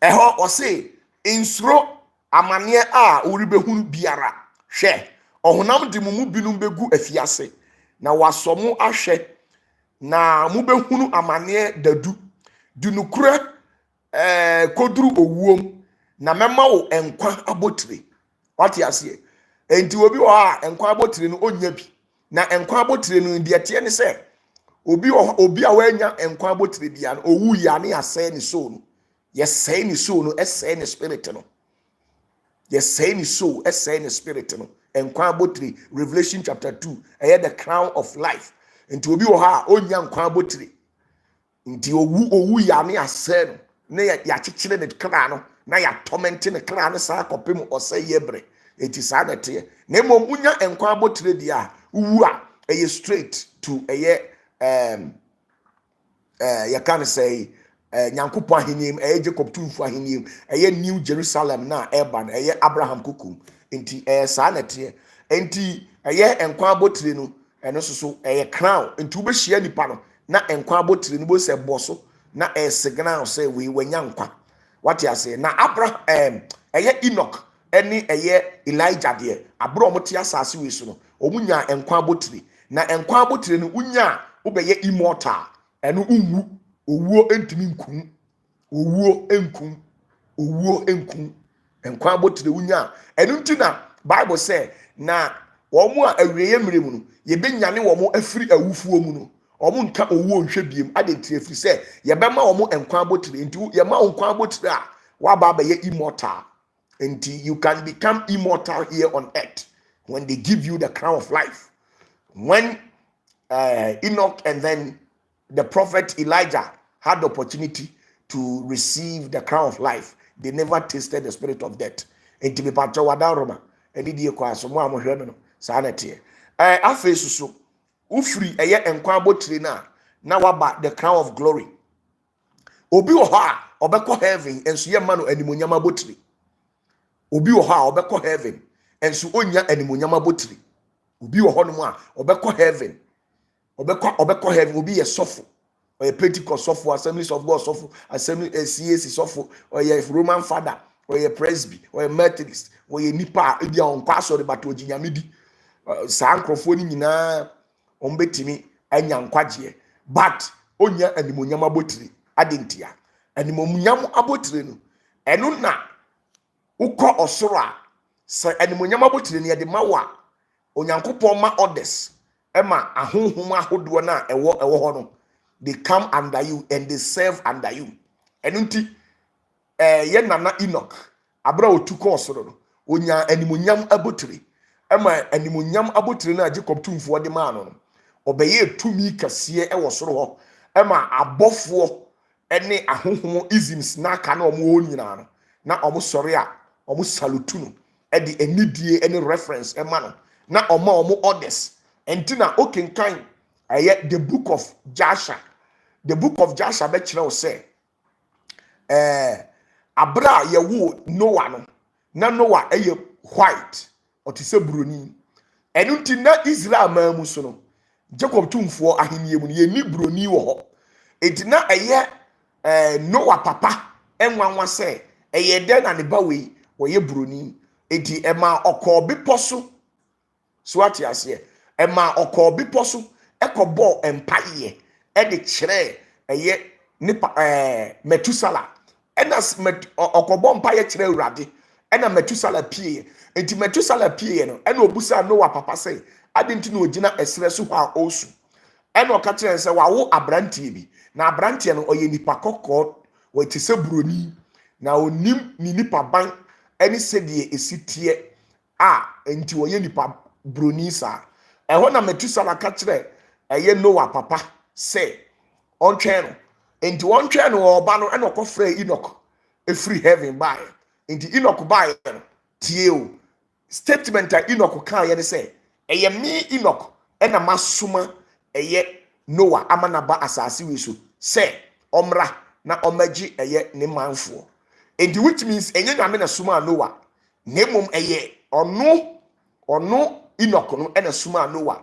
Eho ose insuro amane a uribehu biara hwe ohunam de mu binum begu afiase na wasomo ahwe na mubehunu amane dadu dunukura koduru owuom na mema wo enkwa abotire wate ase enti obi wo a enkwa abotire no onya bi na enkwa abotire no de tie ne se obi a wanya enkwa abotire bia no owu ya ne asɛ ne soul no yɛsɛe ne soul no ɛsɛe ne spirit no yɛsɛe ne soul ɛsɛe ne spirit no enkwa abotire Revelation chapter 2 ɛyɛ the crown of life enti obi wo ha onya enkwa abotire enti owu ya ne asɛ no ne ya kyekyere ne kra no na ya torment ne kra ne saa kopem ɔsɛ yebre enti saa na te na mmom unya enkwa abotire dia wu a ɛyɛ straight to ɛyɛ ya kan say nyankopɔn ahenim ɛyɛ Jacob tumfo ahenim ɛyɛ New Jerusalem na ɛba na ɛyɛ Abraham kukum enti saa na te enti ɛyɛ enkwa abotire no ɛno so ɛyɛ crown enti wobɛhyia nipa no na enkwa abotire no bo sɛ boso na signal sɛ we wanya nkwa wate ase na Abraham ɛyɛ Enoch ɛne ɛyɛ Elijah deɛ abro omote asase we so no omunya enkwa abotire na enkwa abotire no unya wobɛyɛ immortal ɛno unwu owuo entimi nkum owuo enkum enkwa abotire unya ɛno nti na Bible say na Omo a awieye mmere mu no ye benyane omo afiri awufuo mu no omo nka owuo nhwe biem adenti afiri se ye bema omo enkwa abotire nti ye ma onkwa abotire a wa ba ye immortal. Until you can become immortal here on earth when they give you the crown of life. When Enoch and then the prophet Elijah had the opportunity to receive the crown of life, they never tasted the spirit of death. And to be part of Roma, and the Kwasoma Mohemino, Sanity. I face so Ufri, a year and Quabotrina, now about the crown of glory. Obi Oha, Obeko heaven, and Suyamano and Munyama Botri. Obi Oha, Obeko heaven, and Suonya and Munyama Botri. Obi Ohonoma, Obeko heaven. Obeko heaven will be a sofu or a Pentecost sofu, Assemblies of God sofu, Assembly CAC sofu, or a Roman father, or a presby, or a Methodist, or a Nipa, India on Kwaso, the Batoji Yamidi, Sankrofoni na Ombetimi, and Yankwaji, but Onya and the Munyama Botri, Adentia, and the Munyam Abotri, and Una Uko Osora, and the Munyama Botri near the Mawa, Onyankopoma orders. Emma ahunhuma ahodoɔ na ɛwɔ hɔ no, they come under you and they serve under you. Enunti ye nana Enoch abra otuko osoro no onya animonyam abotire. Emma animonyam abotire na Jacob tumfo de ma no obeye tumi kase ɛwɔ soro hɔ. Emma abɔfoɔ ɛne ahunhum isms na aka na ɔmo nyina no na ɔmo sɔre a ɔmo salutu no ɛde anidie ɛne reference ɛma no na ɔmo orders. Entina okenkan aye the book of Jasher. The book of Jasher be kire o say abra ye wo Noah no na Noah aye white or ti se broni enunti na Israel mamu so no Jacob tumfo ahenie mu ye ni broni wo ho entina aye Noah papa enwanwa say aye den na ne ba we wo ye broni enti ema okobi poso so ati ase Emma okobi poso ekobo empaye de kire eye nipa Metusala enas okobo mpaye kire urade ena Metusala pie enti Metusala pie no ena obusa Noah papa say adenti na ogina esre so ha osu ena okatire se wawo abrantie bi na abrantie no oye nipa kokko wati se broni na onim ni nipa ban eni sedie esitie a enti oye nipa broni sa ehona na Metusala ka kire eye Noah papa say ontwe no enti ontwe no oba no ena okofre Enoch e free heaven by enti Enoch by tie o statement a Enoch kan ye ne say eye me Enoch ena masoma eye Noah amanaba asase we so say omra na omaji eye ne manfo enti which means enye nyame na soma Noah nemom eye ono Enoch no ena suma Noah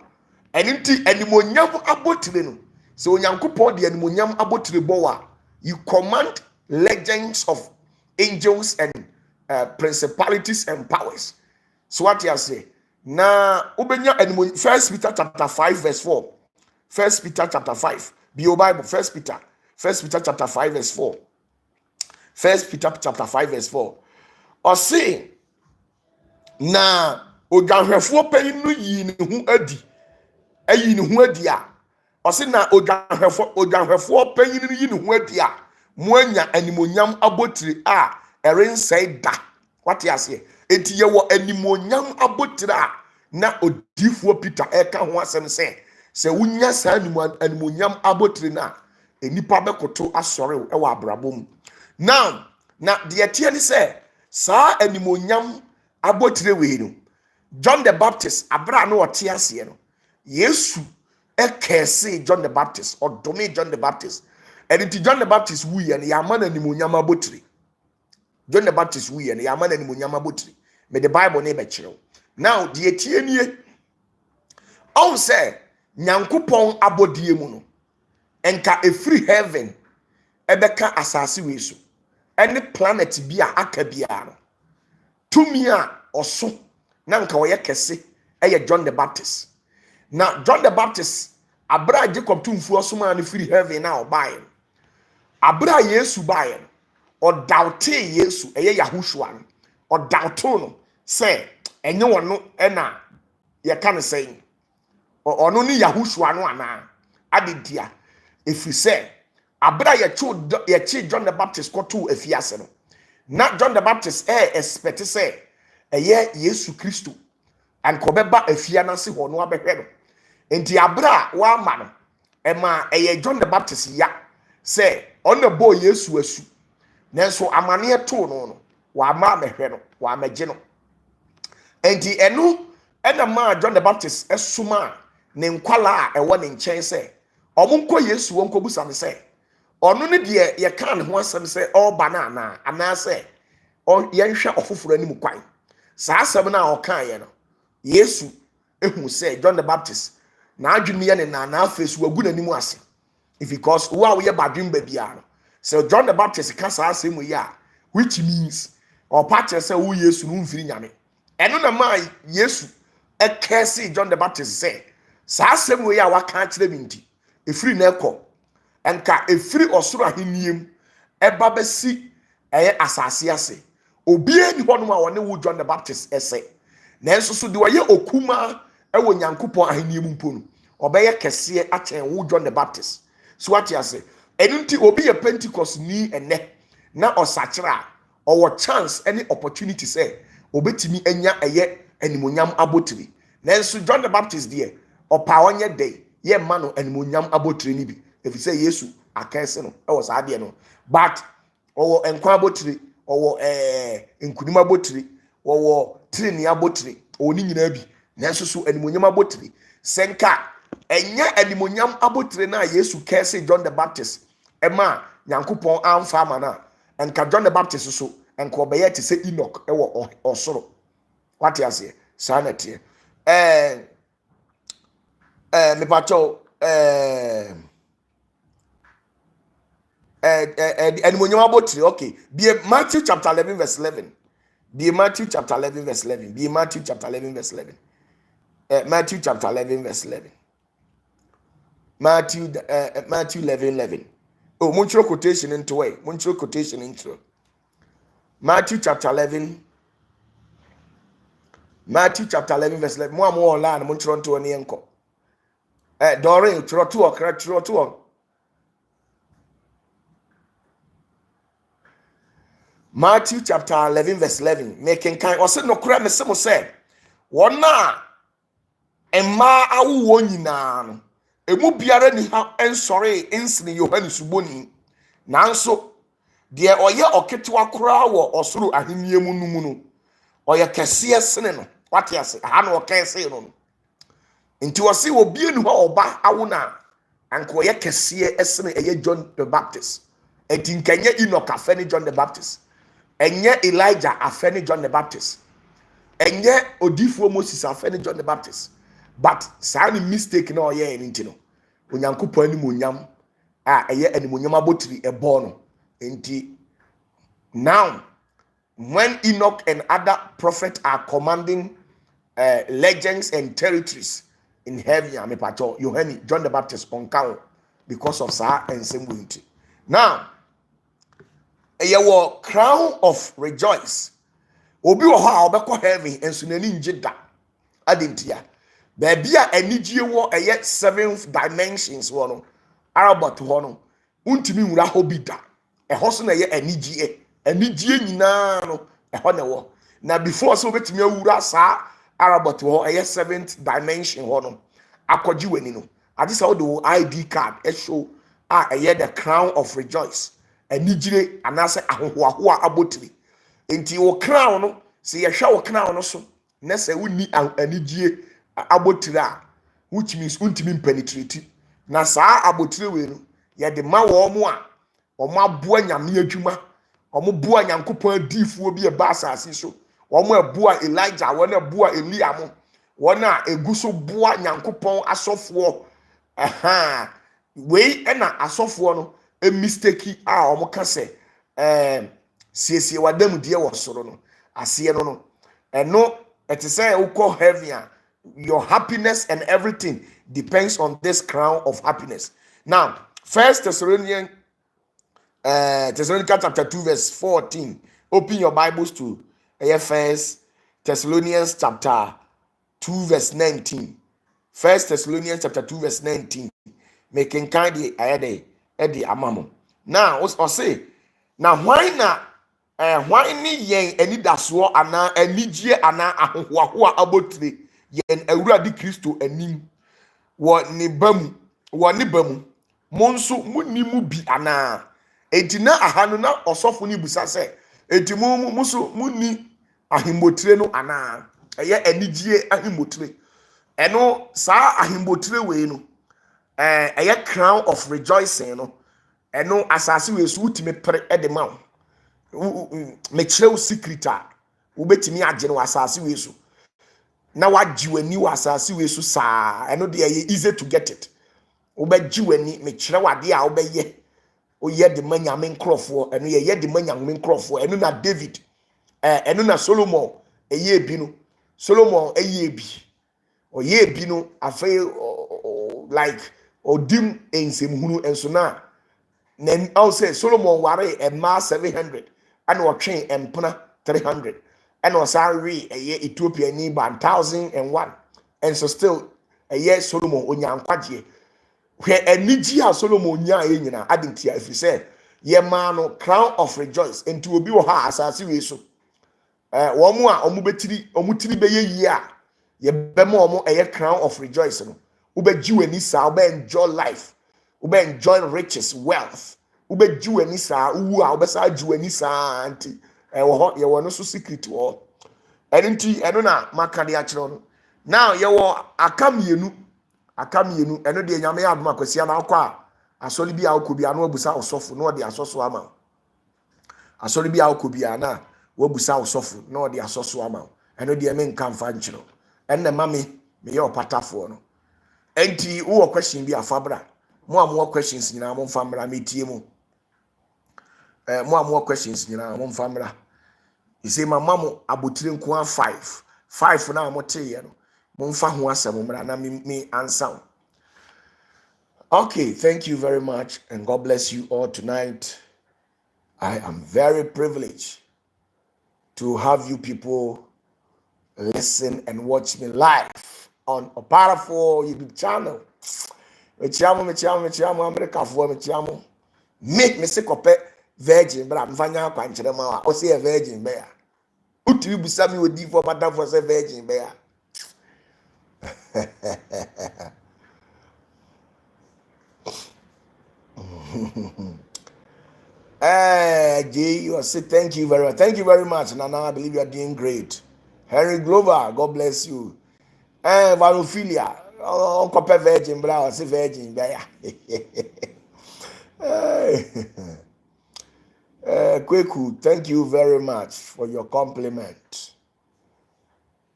enti animonyam abotire no so onyankopon de animonyam abotire bowa you command legends of angels and principalities and powers. So what you say na ubenya animonyam 1 Peter chapter 5 verse 4. 1 Peter chapter 5 be your Bible. 1 Peter chapter 5 verse 4. 1 Peter chapter 5 verse 4 or say na ojanhwefo panyin no yi ne hu adi ayi ne hu adi a ose na ojanhwefo panyin no yi ne hu adi a mo anya animonyam abotire a erensai da wate ase enti ye wo animonyam abotire a na odifo Peter eka ho asem se wunya sa animonyam abotire na enipa bekoto asore e wa abrabom now na de etie ni se sa animonyam abotire we no John the Baptist abra no ote ase no Yesu ekese John the Baptist or domain John the Baptist and it John the Baptist we and yamana ni munyama abotire John the Baptist we and yamana ni munyama abotire me the Bible na be kire now the etie nie on say nyankopon abodie mu no enka a free heaven ebeka asase we so any planet bi a aka bia no tumi a oso na nka wo ye kese eye John the Baptist na John the Baptist abra Jacob tumfu osoma na free heaven na obaye abra Yesu baye o doubte Yesu eye Yahushua o doubto no say enye wono na ye kan say ono ni Yahushua no ana adedia if you say abra ye chi John the Baptist ko to afiase no na John the Baptist expect say eye Yesu Kristo and kobeba afia na se ho no abehwe no enti abra wa ma no ema eye John the Baptist ya say on the boy Yesu asu nanso amane to no wa ma mehwe no wa magye no enti enu ena ma John the Baptist esuma ne nkwala a ewo ne nchen se omonko Yesu wonko busa me se ono ne de ye kan ho asem se all banana ana se o ye hwe ofoforo anim kwan sa asem na o kan ye no Yesu ehu se John the Baptist na adwumi ye ne na afesu wagu nanim ase if because wo ye badwum ba bia no so John the Baptist ka sa asem ya which means or part say wo Yesu no mfiri nyame eno na ma Yesu ekesi John the Baptist say sa asem we ya waka kire mi nti efiri na ekọ enka efiri osoro aheniem eba besi eye asase ase obie ni hono ma wone wo John the Baptist ese na enso so de waye okuma ewo nyankopon aheniem mpo no obeye kese achen wo John the Baptist so what you say enunti obi ye Pentecost ni ene na osachira owo chance any opportunity say obetimi enya eye animonyam abotiri na enso John the Baptist there opa onye day ye ma no animonyam abotiri ni bi if you say Yesu akense no e was ade no but owo enkwa abotiri owo nkunim abotiri owo treni abotiri oni nyina bi nanso so animonyam abotiri senka enya animonyam abotiri na Yesu kese John the Baptist ema nyankopon amfa ma na enka John the Baptist so enka obeye te se Enoch ewo osoro what you say sanete me pacho animonyam abotiri okay be Matthew chapter 11 verse 11 be Matthew chapter 11 verse 11 be Matthew chapter 11 verse 11 Matthew chapter 11 verse 11 Matthew 11:11 oh munchro quotation into way munchro quotation into Matthew chapter 11 verse 11 mo amo online munchro into ne enko Dore chro to okra chro to Matthew chapter 11 verse 11 making kind or say no kura me se mo say wona emma awo nyina no emu biara ni ha ensore ensini Yohane suboni nanso de oye oketwa kura wo osoro aheniemu numu no oye kese sene no wate ase ha no okese no nti wose obi enu ha oba awo na anko oye kese esene eye John the Baptist etinkanye Enoch afeni John the Baptist enye Elijah afeni John the Baptist enye odifuo Moses afeni John the Baptist but sani mistake na oye enti no onyankopon ani monyam a eye ani monyam abotiri ebo no enti now when Enoch and other prophets are commanding legends and territories in heaven amepacho Yohane John the Baptist on count because of sa and same way now a crown of rejoice obi wo ha obekọ heaven enso nani njida adentia baby a anigye wo eye 7th dimensions wo no arabot ho no untimi nwura ho bi da ho so na ye anigye nyina no ho na wo na before so betimi awura sa arabot ho eye 7th dimension ho no akọji wani no ade sa wo do ID card show eye the crown of rejoice anigye anase ahohoaho abotiri enti wo crown no se ye hwa wo crown no so na se woni anigye abotiri which means untimi penetrate na saa abotiri we no ye de ma wo mo a omo aboa nyame adwuma omo boa nyankopon adifuo bi e ba asase so omo aboa Elijah wona aboa Elia mo wona eguso boa nyankopon asofo we na asofo no a mistake omo ka se siesie wadam die wo soro no ase no eno etise ukọ heaven your happiness and everything depends on this crown of happiness. Now, First Thessalonians chapter 2 verse 14. Open your Bibles to First Thessalonians chapter 2 verse 19. 1 Thessalonians chapter 2 verse 19. Making kind the ayade edi amamo. Now or say now why na why ni yen eni daso ana enigye ana ahohoa abotire yen awurade Kristo anim wo ne bamu mo nso munni mu bi ana enti na ahanu na osofo ni busa se enti mu so munni ahimbotire no ana eye enigye ahimbotire eno saa ahimbotire we no eye crown of rejoicing no eno asase we so utime pre de ma me kire secret a wo betimi agye no asase we so na wagye wani wa asase we so saa eno de easy to get it wo begye wani me kire wade a wo beye oye de manyame nkrofo eno ye de manyame nkrofo eno na David eno na Solomon eye bi no Solomon eye bi oye bi no afei like odim ensemhunu enso na then I'll say Solomon ware emma 700 and otwen empna 300 and osari eye Ethiopia ni ba 1001 and so still eye Solomon onyankwaje hwe enigi a Solomon nya nyina adintia if say ye ma no crown of rejoice enti obi wo ha asase we so wo mu a omutiri beye yi a ye be mo omo eye crown of rejoice no ubegyi wani sa ube enjoy life ube enjoy riches wealth ubegyi wani sa uwu a ube sa gyi wani sa anti wo ho ye wo no so secret wo enti eno na makade a kire no now ye wo akamienu eno de nyame ya adoma kwasia na akwa asori bi a okobi ana obusa osofo na ode asoso ama asori bi a okobi ana wobusa osofo na ode asoso ama eno de me nka mfa nkiro enne mame me ye opatafoɔ no enti wo question bi afabra mo amwo questions nyina mo mfamra metie mu mo amwo questions nyina mo mfamra ise mama mo abotire nko 5 na mo teye no mo mfa ho asem mra na me answer. Okay, thank you very much and God bless you all tonight. I am very privileged to have you people listen and watch me live on OPATAFUOR YouTube channel. Mechiamo America for mechiamo. Make me sick of virgin, but I'm finding out quite or say a virgin bear. Utu you busa me with for OPATAFUOR say virgin bear. Jay, you say thank you very much. Thank you very much, Nana. I believe you are doing great. Henry Glover, God bless you. Vanophilia, Uncle Virgin, but I say virgin. Kweku, thank you very much for your compliment.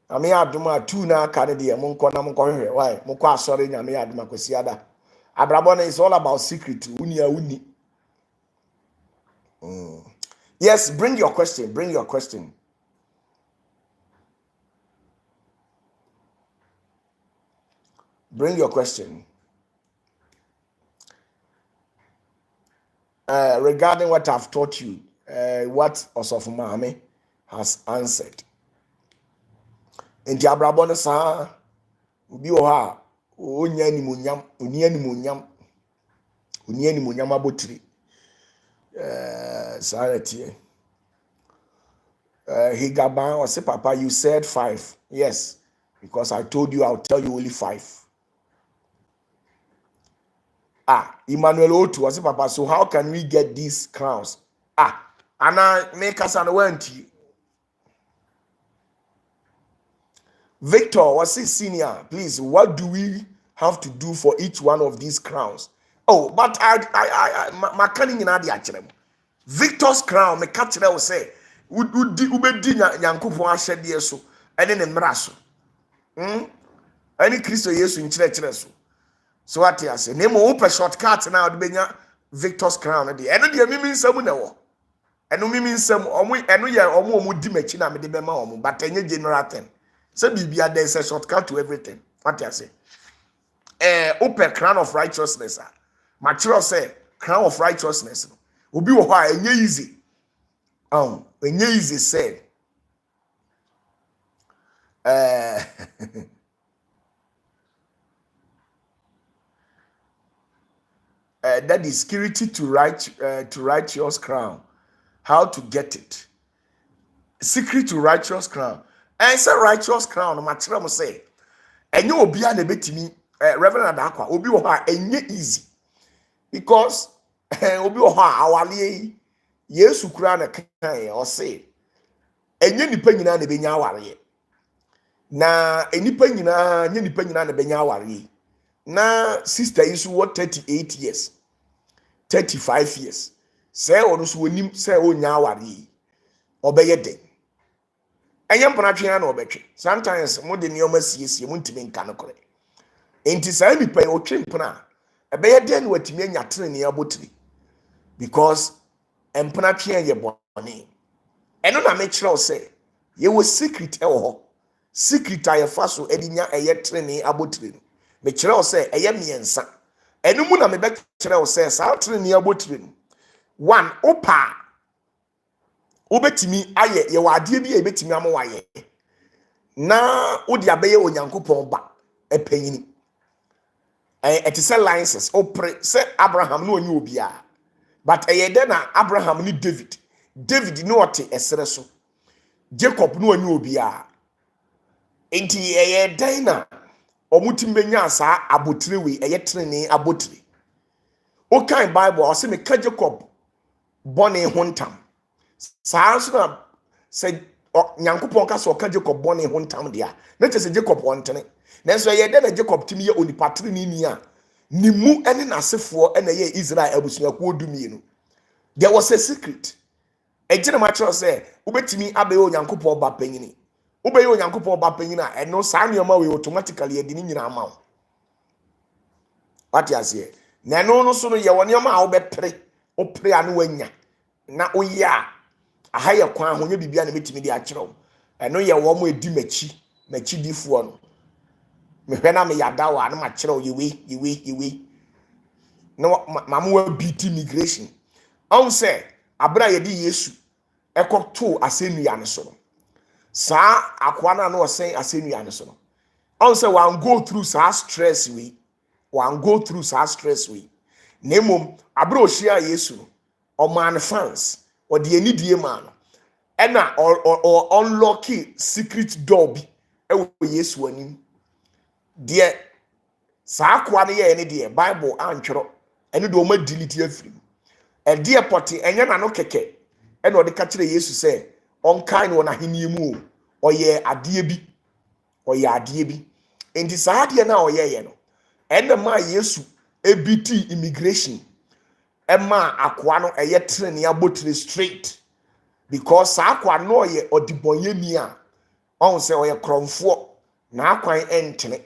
I mean, I do my two now, Canada, Munko, why? Munko, sorry, I mean, I do my Kosiada. Abrabona is all about secret. Uni. Yes, bring your question. Bring your question. Bring your question. Regarding what I've taught you, what Osofumame has answered. In Abrabona sa ubi oha onyani munyam abotiri sanity. Higaban or say, Papa, you said 5. Yes, because I told you I'll tell you only 5. Emmanuel Otu, I say, Papa, so how can we get these crowns? And I make us underwent you. Victor, was it senior? Please, what do we have to do for each one of these crowns? Oh, but my cunning in Adi Victor's crown, me catch it, will say, would ubedi Yankupo shed yeso, and then embraso. Any Christo yesu in church. So what I say, name open shortcut now, the Victor's crown. And the mean some no. And no mean some, and we are almost dimachina, me de bema, but any general thing. So there's a shortcut to everything. What I say? Open crown of righteousness. Mature say, crown of righteousness. Obi wo ha enye easy. Enye easy say. that is security to righteous crown. How to get it? Secret to righteous crown. And say righteous crown. No matter what say. And you will be an ebetimi. Reverend Adakwa. Obi oha enye easy because obi oha awale. Yesu kura na kan or say. Enye nipa nyina na benya aware. Na enipa nyina nye nipa nyina na benya aware. Na sister is what 38 years. 35 years. Say onu so onim say onya aware. Obeye den. Enye mpona na obetwe. Sometimes mo de nioma siesie mo ntimi nka no kore. Enti say nipa otwe mpona. Ebeye den watimi anya tene ne abotiri. Because mpona twe ye bone. Eno na me kire o say ye wo secret e wo ho. Secret ayefa so edinya eye tene abotiri no. Me kire o say eye miensa. Eno mu na me be kire o say sa tene abotiri no. One opa obetimi aye ye wade bi e betimi amowaye na odi abeye onyankopon ba epanyini etise licenses opre se Abraham no onye obia but eyede na Abraham ni David no ote esere so Jacob no onye obia enti eyede na omutim benya sa abotire we eyetrene abotire o kan Bible o se me ka Jacob bone hontam Saanso na se nyankopon ka so ka Jacob bone ho ntam dia na te se Jacob wontene na so ye de na Jacob timi ye onipatre ni a ni mu ene nasefo ene ye Israel abusua ko odumienu there was a secret ejina ma cho se ubetimi abe onyankopon ba panyini ube ye onyankopon ba panyini a eno saa nioma we automatically edi ni nyina ama what you say na no so no ye wonioma a obepre opre anu wanya na oya ahaya kwa ho nye bibia na metimi di akyerew eno ye wo mo edi machi difuo no mehwe na me yada wa na ma kyerew yewe no mamu beat immigration on say abra ye di Yesu ekopto asennua ne so no sa akwa na no sen asennua ne so no on say wan go through sa stress we nemom abra ohia Yesu no o man fans or the any die man ena or unlocking secret door bi e Yesu anim de saa kwa ne ye ne de Bible antwero ene de o ma delete afiri e de poti enye na no keke ene o de ka kire Yesu se on kan wona henie mu o ye ade bi enti saa de na o ye no ene ma Yesu ebiti immigration Emma akwa no eye trene abotire straight because akwa no ye odibonye ni a on se oye kromfo na akwan entene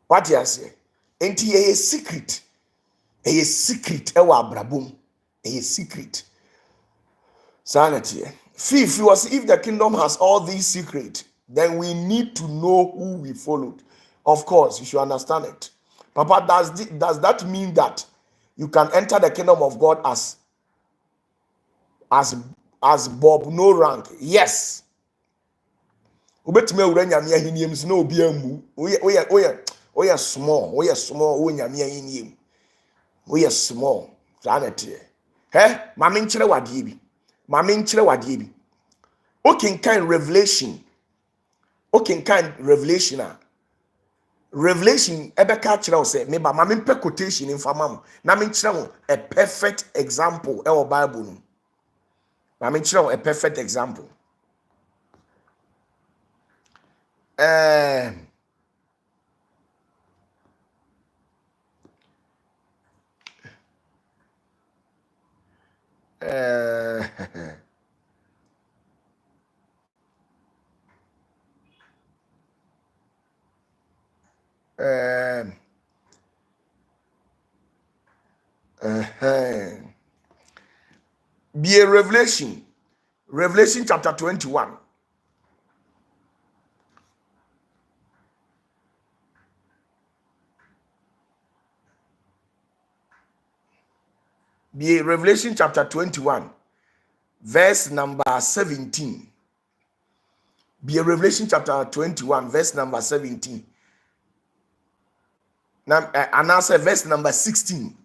what you say enti ye secret ewa abrabom secret sanity fifth was if the kingdom has all these secrets then we need to know who we followed. Of course, you should understand it. Papa, does that mean that you can enter the kingdom of God as Bob no rank? Yes. Ubetime urenya mi ahiniem no obi amu. Oya small, onya mi ahiniem. Oya small. Sanity. Mama nkyere wade bi. Okay, kind Revelation. Okay, kind Revelation. Revelation ebe ka kire o say me ba ma me pe quotation in famam na me kire wo a perfect example e o Bible no. Ma me kire wo a perfect example. Be a Revelation chapter 21. Be a Revelation chapter 21 verse number 17. Be a Revelation chapter 21, verse number 17. Now, and answer verse number 16.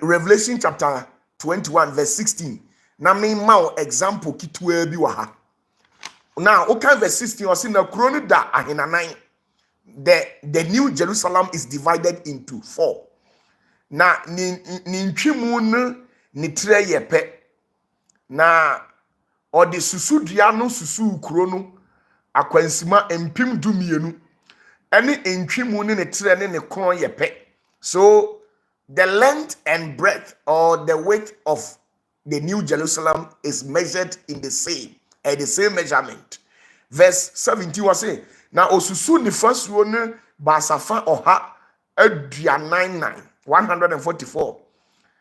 Revelation chapter 21, verse 16. Now, me mau example kitwe bi waha. Now, okay, verse 16 was in the Chronic da ahinanai. The New Jerusalem is divided into 4. Na ni ntwimu no ni tre yepe. Na odi susu dua no susu kuro no akwansima empim dumienu. Eni ntwimu ni tre ne kon yepe. So the length and breadth or the width of the New Jerusalem is measured in the same measurement. Verse 17 was saying, now osusu ni first one basafa oha aduanan 144.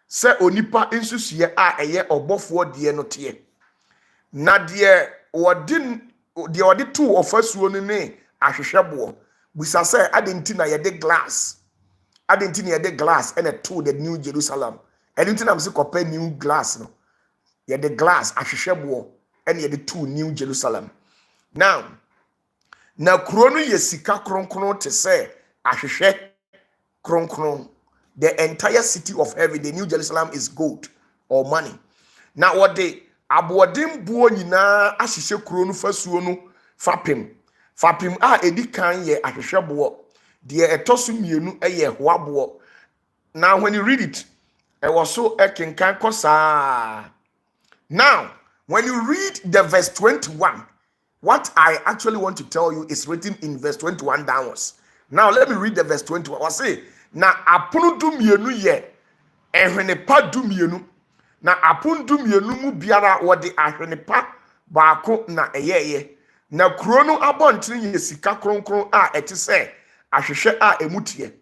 Se onipa insusuye a eye obofo de no te. Na de odi two of first one ne ahwehwebo. Busa say adenti na ye de glass. Adenti na ye de glass and a two the New Jerusalem. Adenti na mse kope new glass no. Ye de glass ahwehwebo and ye de two New Jerusalem. Now, na krono ye sika kronkron te say ahwehwe kronkron. The entire city of heaven, the New Jerusalem, is gold or money. Now what they abodim buo nyina ahwehwe krono fasuo no fapem a edi kan ye ahwehwebo de etoso mienu ye hoabo. Now when you read it, it was so ekenkan kosa. Now when you read the verse 21, what I actually want to tell you is written in verse 21 downwards. Now let me read the verse 21. I say, na apono dumienu ye ehwenepa dumienu. Na apon dumienu mu biara wode ahwenepa baako na eyeye. Na krono abontene ye sika kronkron a ete se ahwehwe a emutie.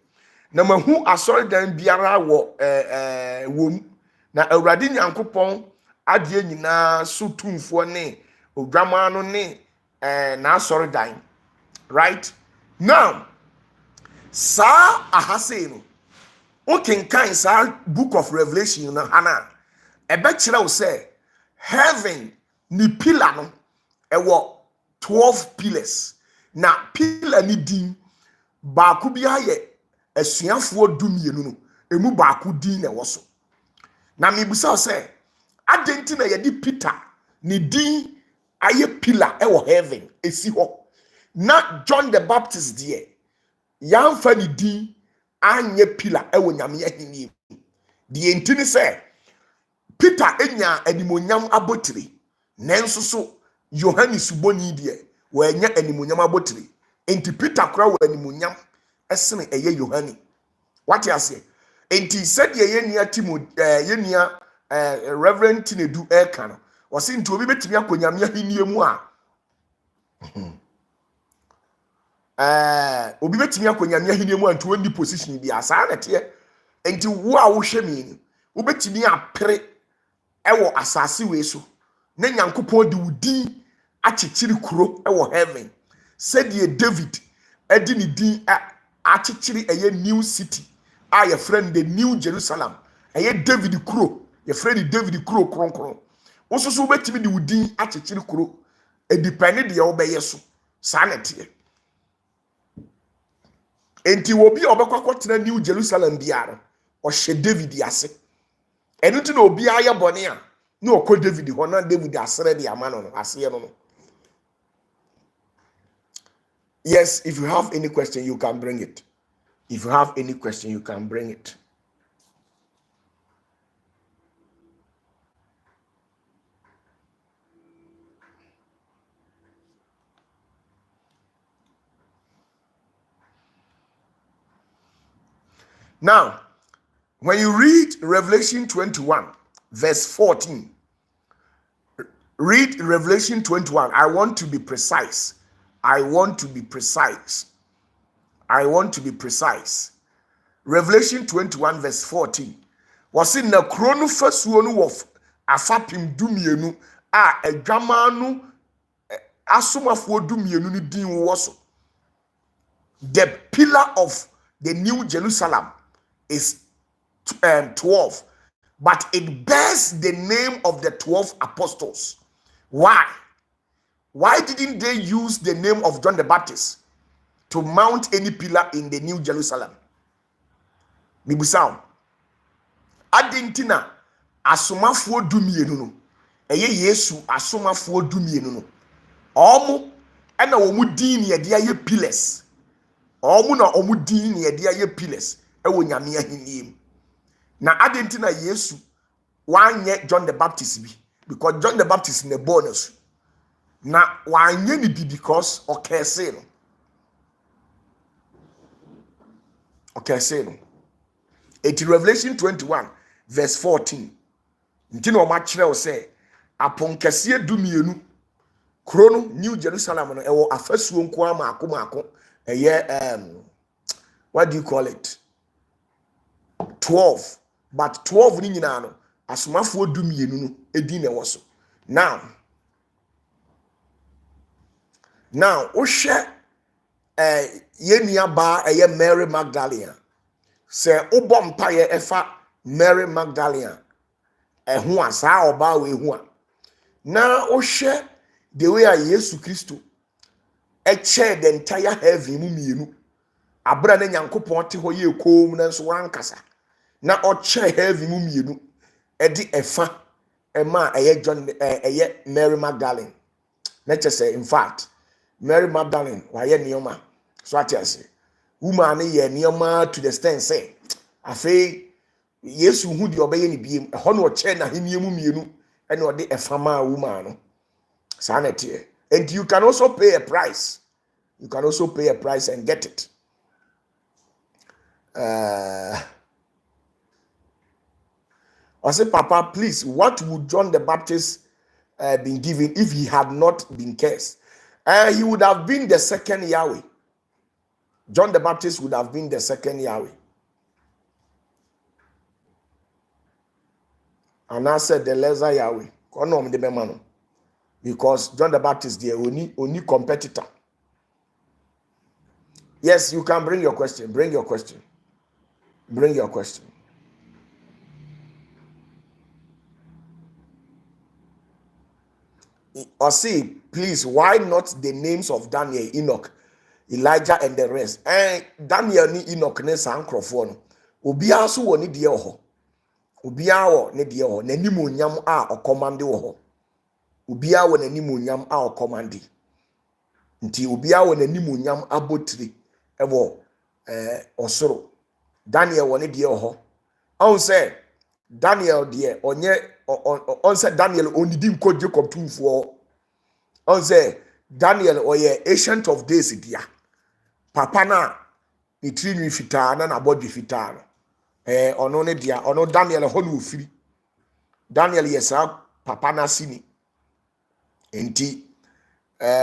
Na mahu asoridan biara wo wom. Na awurade nyankopon ade nyina so tumfo ne odwama no ne na asoridan. Right? Now, sa ahase no okenkan sa book of Revelation no hana ebe kire wo say heaven ni pillar no ewo 12 pillars. Na pillar ni din baaku bi aye asuafo dumienu no emu baaku din na wo so. Na mebusa say adenti na ye di Peter ni din aye pillar ewo heaven esi ho. Na John the Baptist there yamfa ni din anye pillar ewo nyame ahini. Die entini say Peter enya animonyam abotire nanso so Yohanes boni die wa enya animonyam abotire. Enti Peter kura wa animonyam esene eye Yohane. What you say? Enti said ye nia timo yenia Reverend Tinedu Eka no wase nti obi betimi akonyame ahini mu a obi betimi akonyame ahini mu anto woni position bi asa na te. Enti wo a wo hwe mi ni wo betimi apere ewo asase we so na nyankopon de wudi achichiri kuro ewo heaven. Said ye David edi ni din achichiri eye new city a ye friend the New Jerusalem eye David kuro ye friend David kuro kronkron. Wo so so betimi de wudi achichiri kuro e depend de ye obeye so sa na te. Enti obi obekwa tena New Jerusalem biara o hye David ase. Enu ti na obi aye bone a na okọ David ho na David asere de ama no ase ye no. Yes, if you have any question you can bring it. If you have any question you can bring it. Now, when you read Revelation 21, verse 14, read Revelation 21. I want to be precise. I want to be precise. I want to be precise. Revelation 21, verse 14. Was in the chrono first one of afapim dumienu a edwamanu asomafo dumienu ni din woso. The pillar of the New Jerusalem is 12, but it bears the name of the 12 apostles. Why? Why didn't they use the name of John the Baptist to mount any pillar in the New Jerusalem? Mibusaw. Adentina asomafuo dumienu no. Eye Yesu asomafuo dumienu no. Omo ena omu din ne de aye pillars. Omu na omu din ne de aye pillars ewo nyame ahinie. Na adentina Yesu wanye John the Baptist bi, because John the Baptist ne bonus. Na wanye ni bi because okese no. Okese no. It Revelation 21 verse 14. Ntino o ma kire o say apon kese dumienu krono New Jerusalem no ewo afasuo nko amaako maako what do you call it, 12, but 12 ni nyina no asomafuo dumienu no edi na ewo so. Now o hwe ye nua ba Mary Magdalene se ubom paye efa Mary Magdalene ehu asa oba we hu a na o hwe the way Yesu Kristo eche the entire heaven mu mienu abra na Nyankopon te ho ye kom na so wankasa na o che heaven mu mienu edi efa ema John Mary Magdalene na say in fact Mary Magdalene wa ye nioma so atiase woman ye nioma to the extent say afi Yesu hu di obeye ni biem ho no che na henie mu mienu ene ode efama woman no sanity. And you can also pay a price. You can also pay a price and get it. I say, Papa, please, what would John the Baptist been given if he had not been cursed? He would have been the second Yahweh. John the Baptist would have been the second Yahweh. And I said the lesser Yahweh. Because John the Baptist the only competitor. Yes, you can bring your question. Bring your question. Bring your question. Or see, please, why not the names of Daniel, Enoch, Elijah, and the rest? Daniel ni Enoch ne sankrofo no. Obiara so woni de ho. Obiara wo ne de ho. Nanim onyam a okomande wo ho. Obiara wo nanim onyam a okomande. Nti obiara wo nanim onyam abotire ewo osoro. Daniel wo ne de ho. On say Daniel de onye on say Daniel onidi nko Jacob tumfo. On say Daniel oye ancient of days dia. Papa na ni trinwi fitaa na body fitaa no. Ono ne dia ono Daniel ho no ofiri. Daniel yesa papa na sini. Enti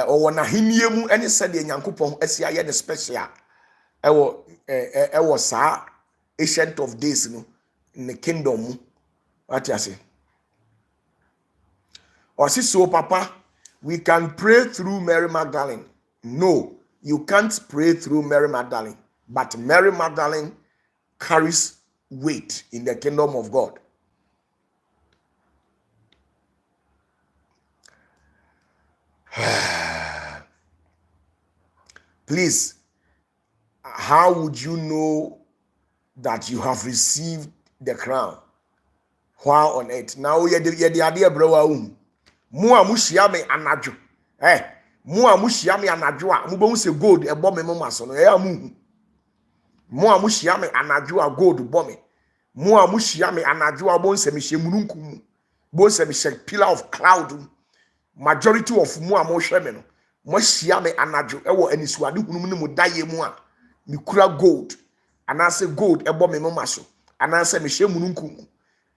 owo na henie mu ene sede Nyankopon asia ye ne special. Ewo sa ancient of days no in the kingdom. What you say? Or so Papa, we can pray through Mary Magdalene. No, you can't pray through Mary Magdalene. But Mary Magdalene carries weight in the kingdom of God. Please, how would you know that you have received the crown while on earth? Now ye the idea bro mu a muhia me anadwo mu a muhia me anadwo a mubon se gold ebo me maso no mu a muhia me anadwo a gold bo me mu a muhia me anadwo a bon se me hyemununkum bon se me pillar of cloud. Majority of mu a mo hwe me no mo hia me anadwo ewo anisuade hunum ne mo daye mu a me kura gold anase gold ebo me maso anase me hyemununkum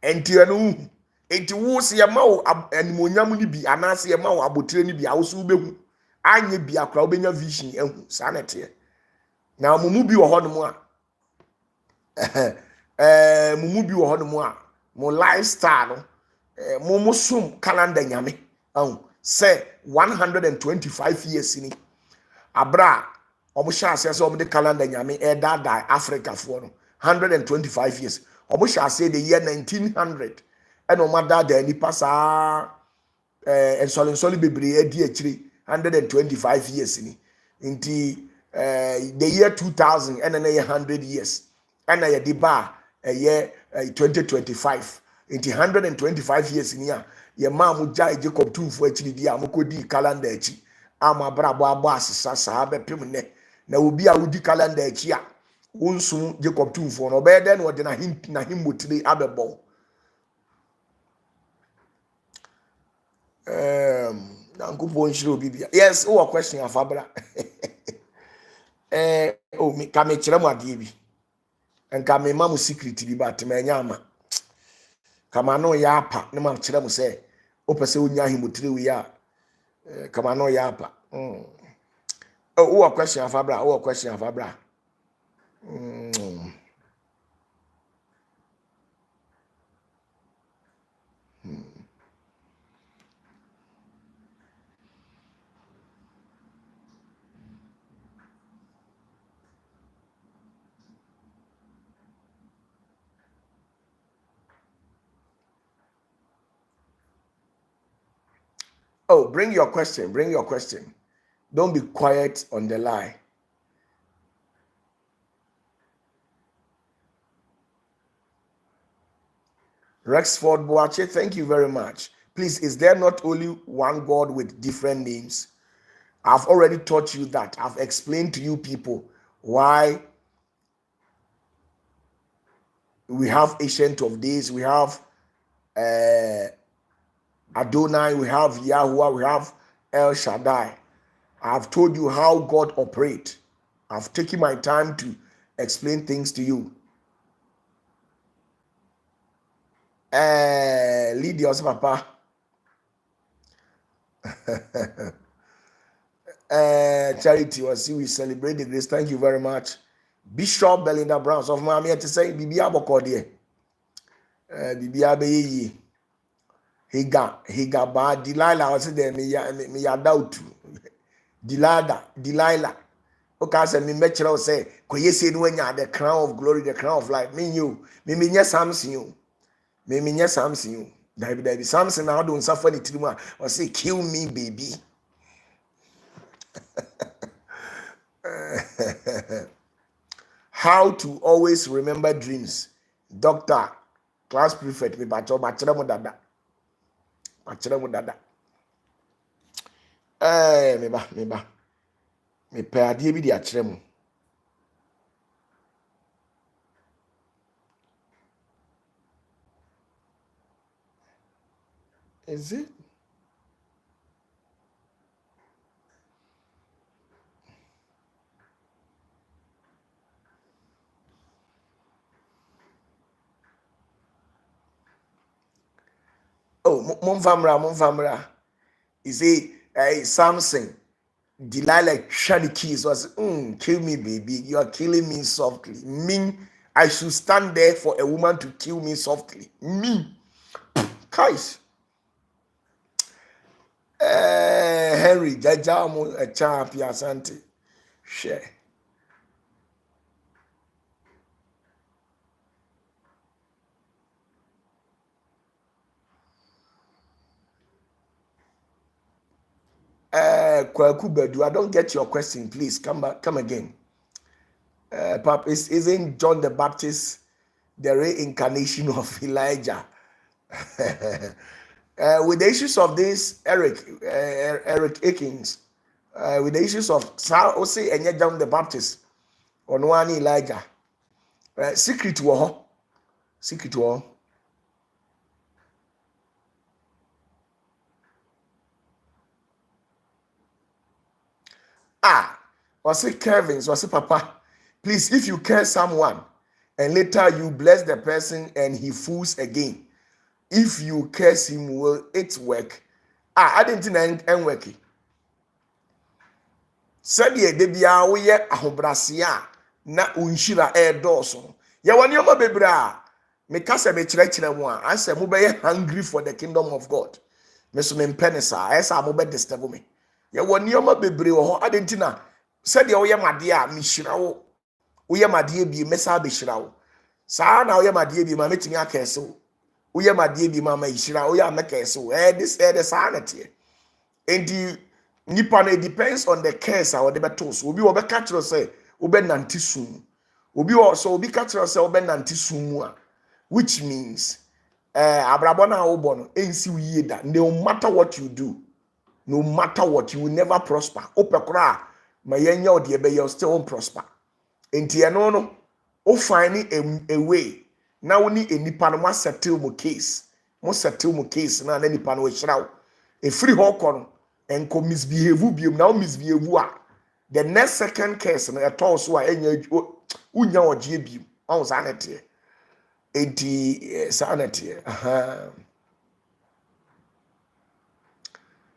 enti anu enti wo se ye ma wo animonyam ni bi anase ye ma wo abotire ni bi a wo so behu anye bi akra wo benya vision ehu sanete na mumu bi wo hono mu a mumu bi wo hono mu a mo lifestyle no mo sum calendar nyame say 125 years ni abra omo sha ase se omo de calendar nyame dada Africa fo no 125 years omo sha ase the year 1900 and o mada da ni pasa ensoli bebre adi akire 125 years ni nti the year 2000 and then 100 years and na ye di ba year 2025 nti 125 years ni a ye ma mo jai Jacob tumfo akiri di a mokodi calendar achi ama brabo abo asesa saa bepem ne na obi a wodi calendar achi a wonsum Jacob tumfo no be den wo de na himmotire abebo Nankupo nshiro bibia. Yes, who a question afabra. Me kame kyerɛ mu ade bi. Enka me ma mu secret bi ba te ma nyama. Kama no ya apa, ne ma kyerɛ mu sɛ opese onya himotire wi a kama no ya apa. Who a question afabra, who a question afabra. Oh, bring your question, bring your question. Don't be quiet on the line. Rexford Boache, thank you very much. Please, is there not only one God with different names? I've already taught you that. I've explained to you people why we have Ancient of Days, we have Adonai, we have Yahweh, we have El Shaddai. I've told you how God operates. I've taken my time to explain things to you. Lydia Papa. Charity was see we celebrate the grace. Thank you very much. Bishop Belinda Brown of Miami to say Bibia Bokode. Bibia Beyi. Higa ba Delilah was there me ya doubt. Delilah. Okay, say me metro say koyese no nya the crown of glory, the crown of life. Me nya Samson you. Me nya Samson you. David Samson now don't suffer the trima or say kill me baby. How to always remember dreams. Doctor, class prefect, me bachelor mo dada. Me ba. Me pe ade bi di akere mo. Is it? Oh, mon famra. Is it Samson? Delilah shady keys was kill me, baby. You are killing me softly. Me, I should stand there for a woman to kill me softly. Me, guys. Henry, Jajamu, a champion, Asante. Share. Kwaku Bedu, I don't get your question. Please come again. Pap, isn't John the Baptist the reincarnation of Elijah? With the issues of this, Eric Akins, with the issues of say and John the Baptist, on one Elijah, secret war. Was it Kevin? Was it Papa? Please, if you curse someone and later you bless the person and he fools again, if you curse him, will it work? I didn't end working. Said ye debia we ye ahobrasia na unshira doso. Ya wani oma bebra. Me kasa me chire mu a ase mo be hungry for the kingdom of God. Me so me penisa esa mo be disturb me. Ya wani oma bebre wo ho adentina said ye woye made a me hira wo. Woye made bi mesa be hira wo. Saa na woye made bi ma metimi akese wo. Woye made bi ma ma hira wo ya mekese wo. This saa na tie. Enti nipa no depends on the curse or the battles. Obi obe catch you say obe nanti sum. Obi also obi catch you say obe nanti sum, which means abrabo na obo no ensi wiye da. No matter what you do, no matter what, you will never prosper. Opekora ma yenya ode ebe you still won't prosper. Enti eno no o find a way. Na woni enipa no mo settle mo case. Mo settle mo case na nipa no hirawo. E free ho kono enko misbehave biom na o misbehave a the next second case na eto so a enya unya oje biom. On sanete. Enti sanete.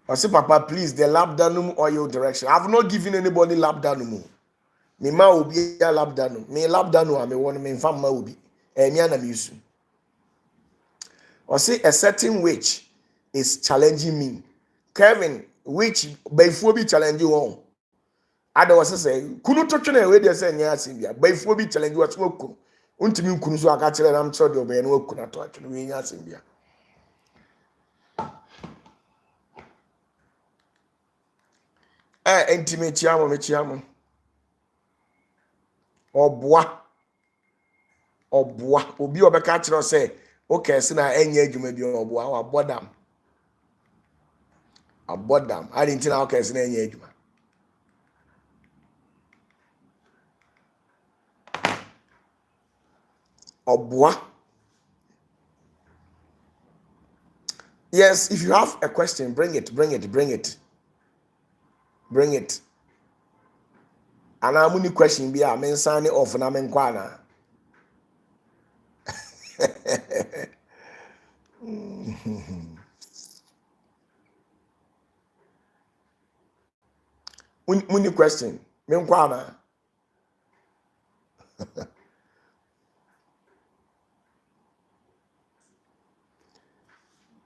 I say, Papa, please, the labdanum oil direction. I've not given anybody labdanum. Me ma obi a labdanum. Me labdanum I me want me fam ma obi. Me ana me use. I say a certain witch is challenging me. Kevin, witch before be challenging one. Ada was say, kunu to twene we dey say nya asimbia. Before be challenging what wo. Untimi kunu so aka kire nam so de obe na wo kuna to atwene we nya asimbia. Enti me chiamo. Oboa obi obeka kire say okay se na enye adwuma bi oboa abodam I didn't know okay se na enye adwuma oboa. Yes, if you have a question, bring it. And I'm only question be a men sign off na men kwana. Muni question. Men kwana.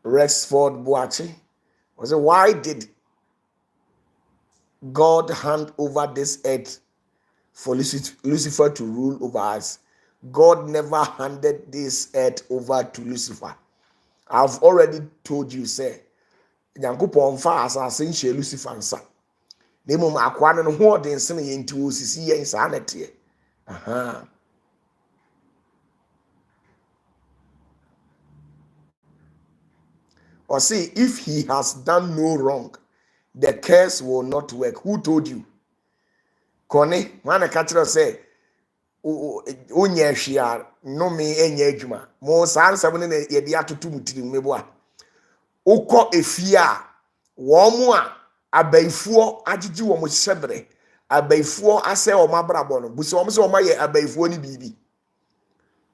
Rexford Boachi was it, why did God hand over this earth for Lucifer to rule over us? God never handed this earth over to Lucifer. I've already told you, say, Yankupon fa asase nche Lucifer nsa. Nemo akwa no ho de nsene ye nti osisi ye nsa na tie. Or see, if he has done no wrong, the curse will not work. Who told you? Kone, man, I catch you say, Unyashia, no me enye juma. Mo san sabune ye dia tutu mutiri meboa. Uko efia, womwa abaifuo ajiji wo mo sebre. Abaifuo ase o mabrabo no. Busi wo se o ma ye abaifuo ni bibi.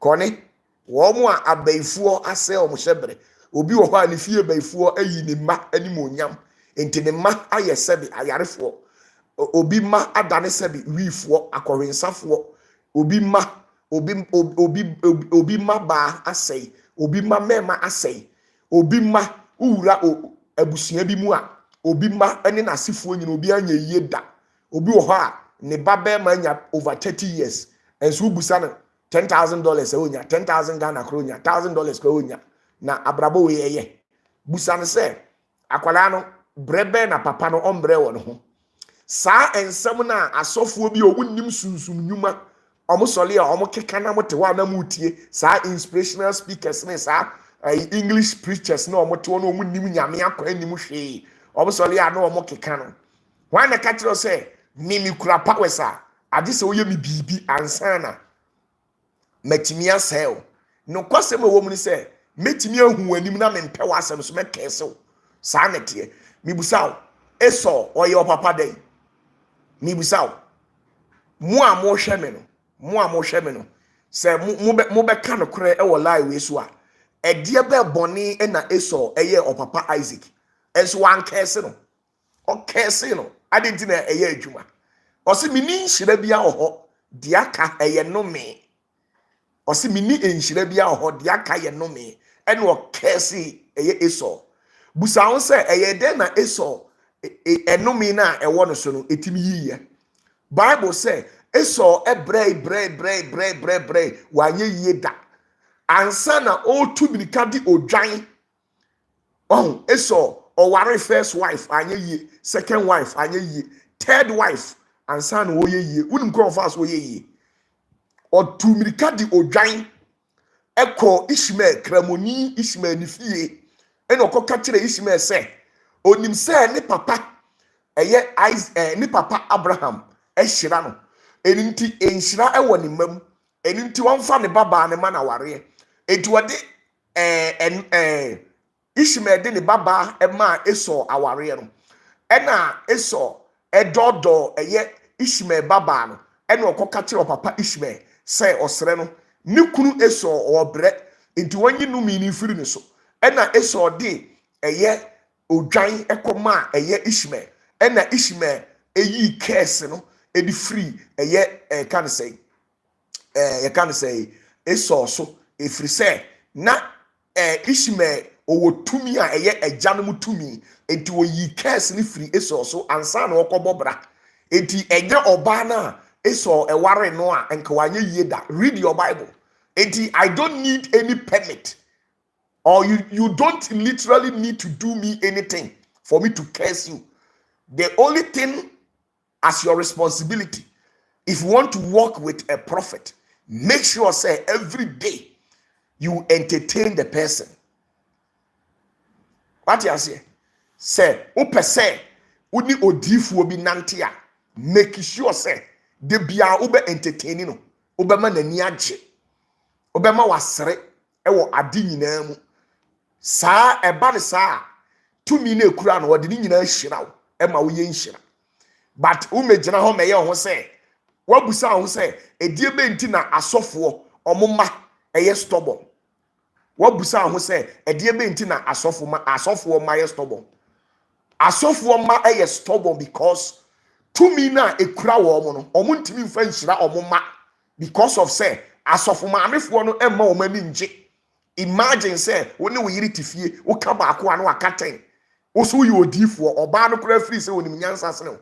Kone, womwa abaifuo ase o mo sebre. Obi wo ha ne fie baifuo ayi ne ma anim onyam. Enti ne ma aye sebe ayarefo. Obi ma adane sebi wifuo akorensafo. Obi ma ba asay. Obi ma mema asay. Obi ma ura abusua bi mu a. Obi ma ene nasifo nyina obi anya yeda. Obi wo ha ne babe ma anya over 30 years. Enso busa no $10,000 e onya, 10,000 Ghana kronya, $1,000 ko onya. Na abrabo we yeye. Busa no se akwala no brebe na papa no ombre wo no ho. Sa ensem na asofuo bi owunnim sunsum nyuma omosole a omokeka na mote wa na mutie sa inspirational speakers ne sa English preachers na omote wo na omunnim nyame akwa anim hwe omosole a na omokeka no wan na ka kiro se mimi kura powers a ade se oye mi bibi ansana matimi asel no kwasem wo mu ni se metimi ahu anim na mempe wasem so mekese sa nete mi busaw eso oye opapa dey mi busaw mo a mo hwe me no se mo be ka no kure e wo lie we so a edie be boni e na eso eye opapa Isaac enso wan kese no o kese no adenti na eye adwuma o se mini nhira bia ho de aka eye no me o se mini nhira bia ho de aka ye no me ene o kese eye eso busawo se eye de na eso enumi na ewo no so no etimi yiye Bible say eso ebrei bre wanye yeda ansa na o tu mirika di odwan eso or worry first wife anye ye, second wife anye ye, third wife and son wo ye unim go fast wo ye or two mirika di odwan ekọ Ishmael kramoni Ishmael ni fie ena okoka kire Ishmael se onim se ne papa ni papa Abraham ehira no eninti enhira ewo ne mam eninti wonfa ne baba ne ma na ware enti wode Ishmael de ne baba ema Esau aware no ena Esau edodo Ishmael baba no ena okoka kire papa Ishmael se osre no ne kunu Esau obre enti wanyi no mi ni firi ne so ena Esau de odwan ekoma Ishmael ena Ishmael eyi curse no edi free can say Esau so efiri say na Ishmael owo tumi a ejanom tumi enti oyi curse ni free Esau so ansa na okobobra enti oba na Esau eware no a enka wanye yeda. Read your Bible. Enti I don't need any permit, or you don't literally need to do me anything for me to curse you. The only thing as your responsibility, if you want to walk with a prophet, make sure say every day you entertain the person. What you say? Say upe say uni odifu obi nantia. Make sure say de bia ube entertaining no ube ma nani agye ube ma wasere ewo ade nyina mu saa eba ne saa tumi na ekura no wode ni nyina hira wo ema wo ye nhira but umegyina ho meye ho say wabusa ho say edie be nti na asofo omoma stubborn wabusa ho say edie be nti na asofo ma stubborn asofo ma stubborn because tumi na ekura wo mo no omo ntimi mfa nhira omoma because of say asofo ma amefo no emma wo mani nje. Imagine say woni wo yiri tifie wo ka ba ko anu akaten wo so yi odifo oba no kura free say wonim nyansa sene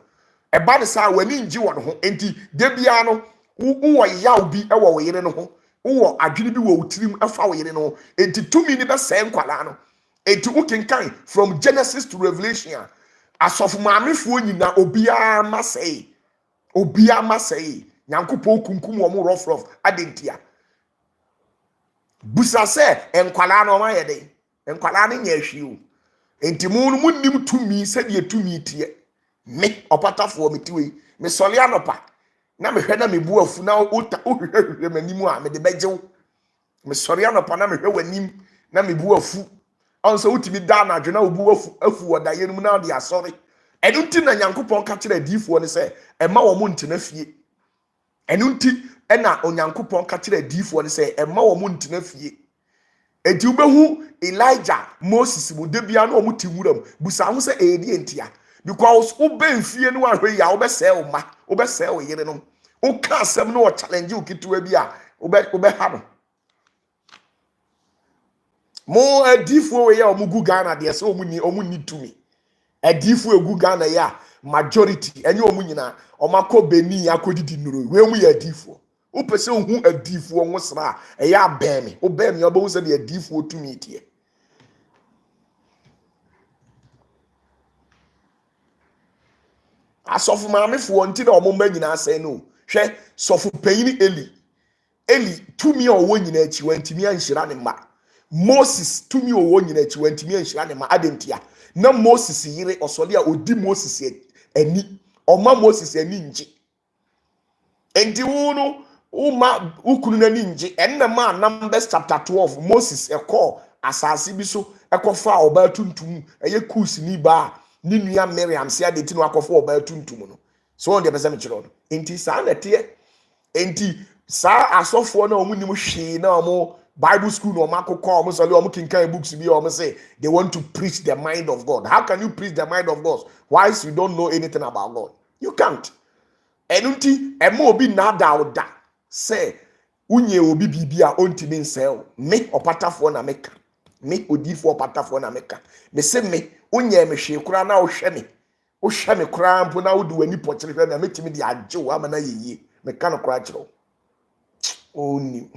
eba de sa wani nji wo no ho enti de bia no wo yaw bi ewo wo yire no ho wo adwene bi wo utirim afa wo yire no enti tumi ni be say nkwala no enti wo kenkan from Genesis to Revelation asofo ma amefo nyina obia ma say nyankopɔ kunkum wo mo rough adentia busa se enkwala no ma yede enkwala ne nya hwiu enti mu no munnim tumi se de tumi tie me opatafo me tiwe me sole anopa na me hwe na me bu afu na ohwehwe manimu a me de bejew me sole anopa na me hwe wanim na me bu afu onso utimi da na adwena obu afu wodaye no na de asore enunti na nyankopon ka kire adifo ne se ema wo mo ntena fie enunti ena onyankopon ka kire adifo ne se ema wo mo ntena fie enti ubehu Elijah Moses mu de bia na omuti wuram busa ho se edi entia because uben fie no ahwe ya obese wo ma obese wo yire no o ka asem no challenge ukitua bi a ube ha no mo adifo we ya omugu Ghana de se omuni tumi adifo egu Ghana ya majority enye omunyina omako Benin akodidi nuro we mu ya adifo upese hu adifo nwo sra eya abemi obemi obo se de adifo tumi tie asofu maamefo nti na omomba nyina ase no hwe sofu panyini Eli tumi owo nyina achi wantimi anhira ne ma Moses tumi owo nyina achi wantimi anhira ne ma adentia na Moses yire osole a odi Moses ani oma Moses ani nji enti wonu uma ukunu na ninji enna ma Numbers chapter 12 Moses eko asase bi so ekofa oba tuntum eye kus ni ba ni nua Miriam se adeti no akofa oba tuntum no so on de pese me kire no enti sa na tie enti sa asofo na omunim hwe na omo Bible school no makoko omo sole omo kinkan books bi omo say they want to preach the mind of God. How can you preach the mind of God whilst you don't know anything about God? You can't. Enunti emo obi na da say unye obi bibia ontimi nsel me opatafo na meka me odifo opatafo na meka me se me unye me hwe kura na wo hwe me kura mpo na wo de wani pokyere hwe na metimi de agye wo ama na yeye me ka no kura kyerɛ oni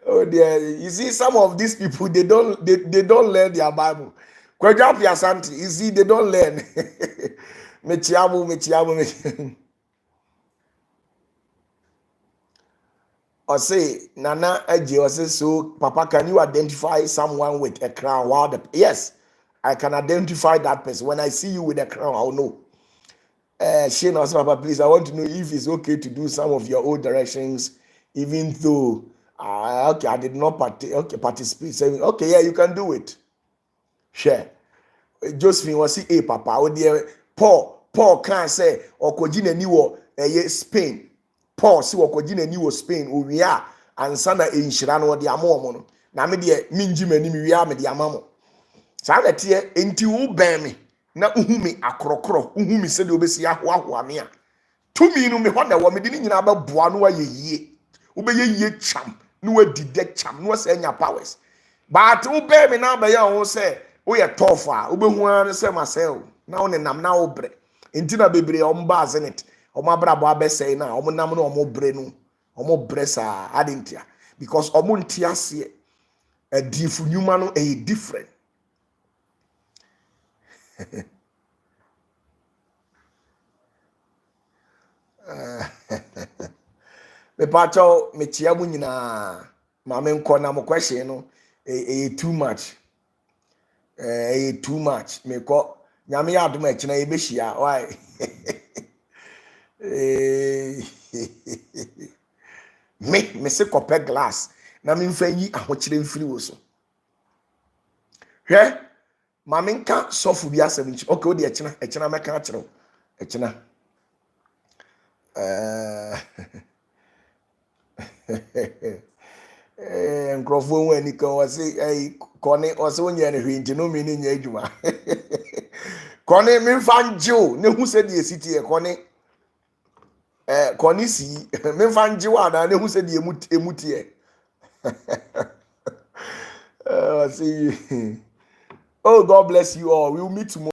Oh dear, you see, some of these people they don't learn their Bible. Kwadwa Piasanti, you see, they don't learn. Mechiamu. Or say, Nana Eji, or say, so, Papa, can you identify someone with a crown? Yes, I can identify that person. When I see you with a crown, I'll know. Shane also, Papa, please, I want to know if it's okay to do some of your old directions, even though, okay, I did not participate. Saying, okay, yeah, you can do it. Share. Josephine was see, hey, Papa, oh dear, Paul can't say, or Kojina Niwo, Spain. Paul si Kojina Niwo, Spain, or we are, and Sana in Shirano, the Amomono. Na me dear, Minjim and we are, me the Amamo. Sada tear into Ubami. Na uhumi akrokro uhumi se de obesi ahoahoa me a tumi no me ho na wo me de nyina ba boa no aye yie wo be yie cham no adi de cham no se nya powers but wo be me na ba ya wo se wo ye tough a wo be hu an se masel na wo nenam na wo bre enti na bebre o mba azenet o mabrabo abesei na o nam na o bre no o bre sa adentia because o mo ntiase adifu nyuma no e different. Me pacho me chia mu nyina ma me nko na mo question no too much too much me ko nyame ya adom akina e behia why me se kope glass na me mfa yi ahokyere mfiri wo so hwe ma me nka sofu bi asem nchi okay o de akina meka akire akina nkrofo won ani kan o se kone o se wonya ne hwinti no mi ni nya adwuma kone mi mfa njew ne hu se de esiti e kone kone si mi mfa njew ana ne hu se de emutie see you. Oh, God bless you all. We'll meet tomorrow.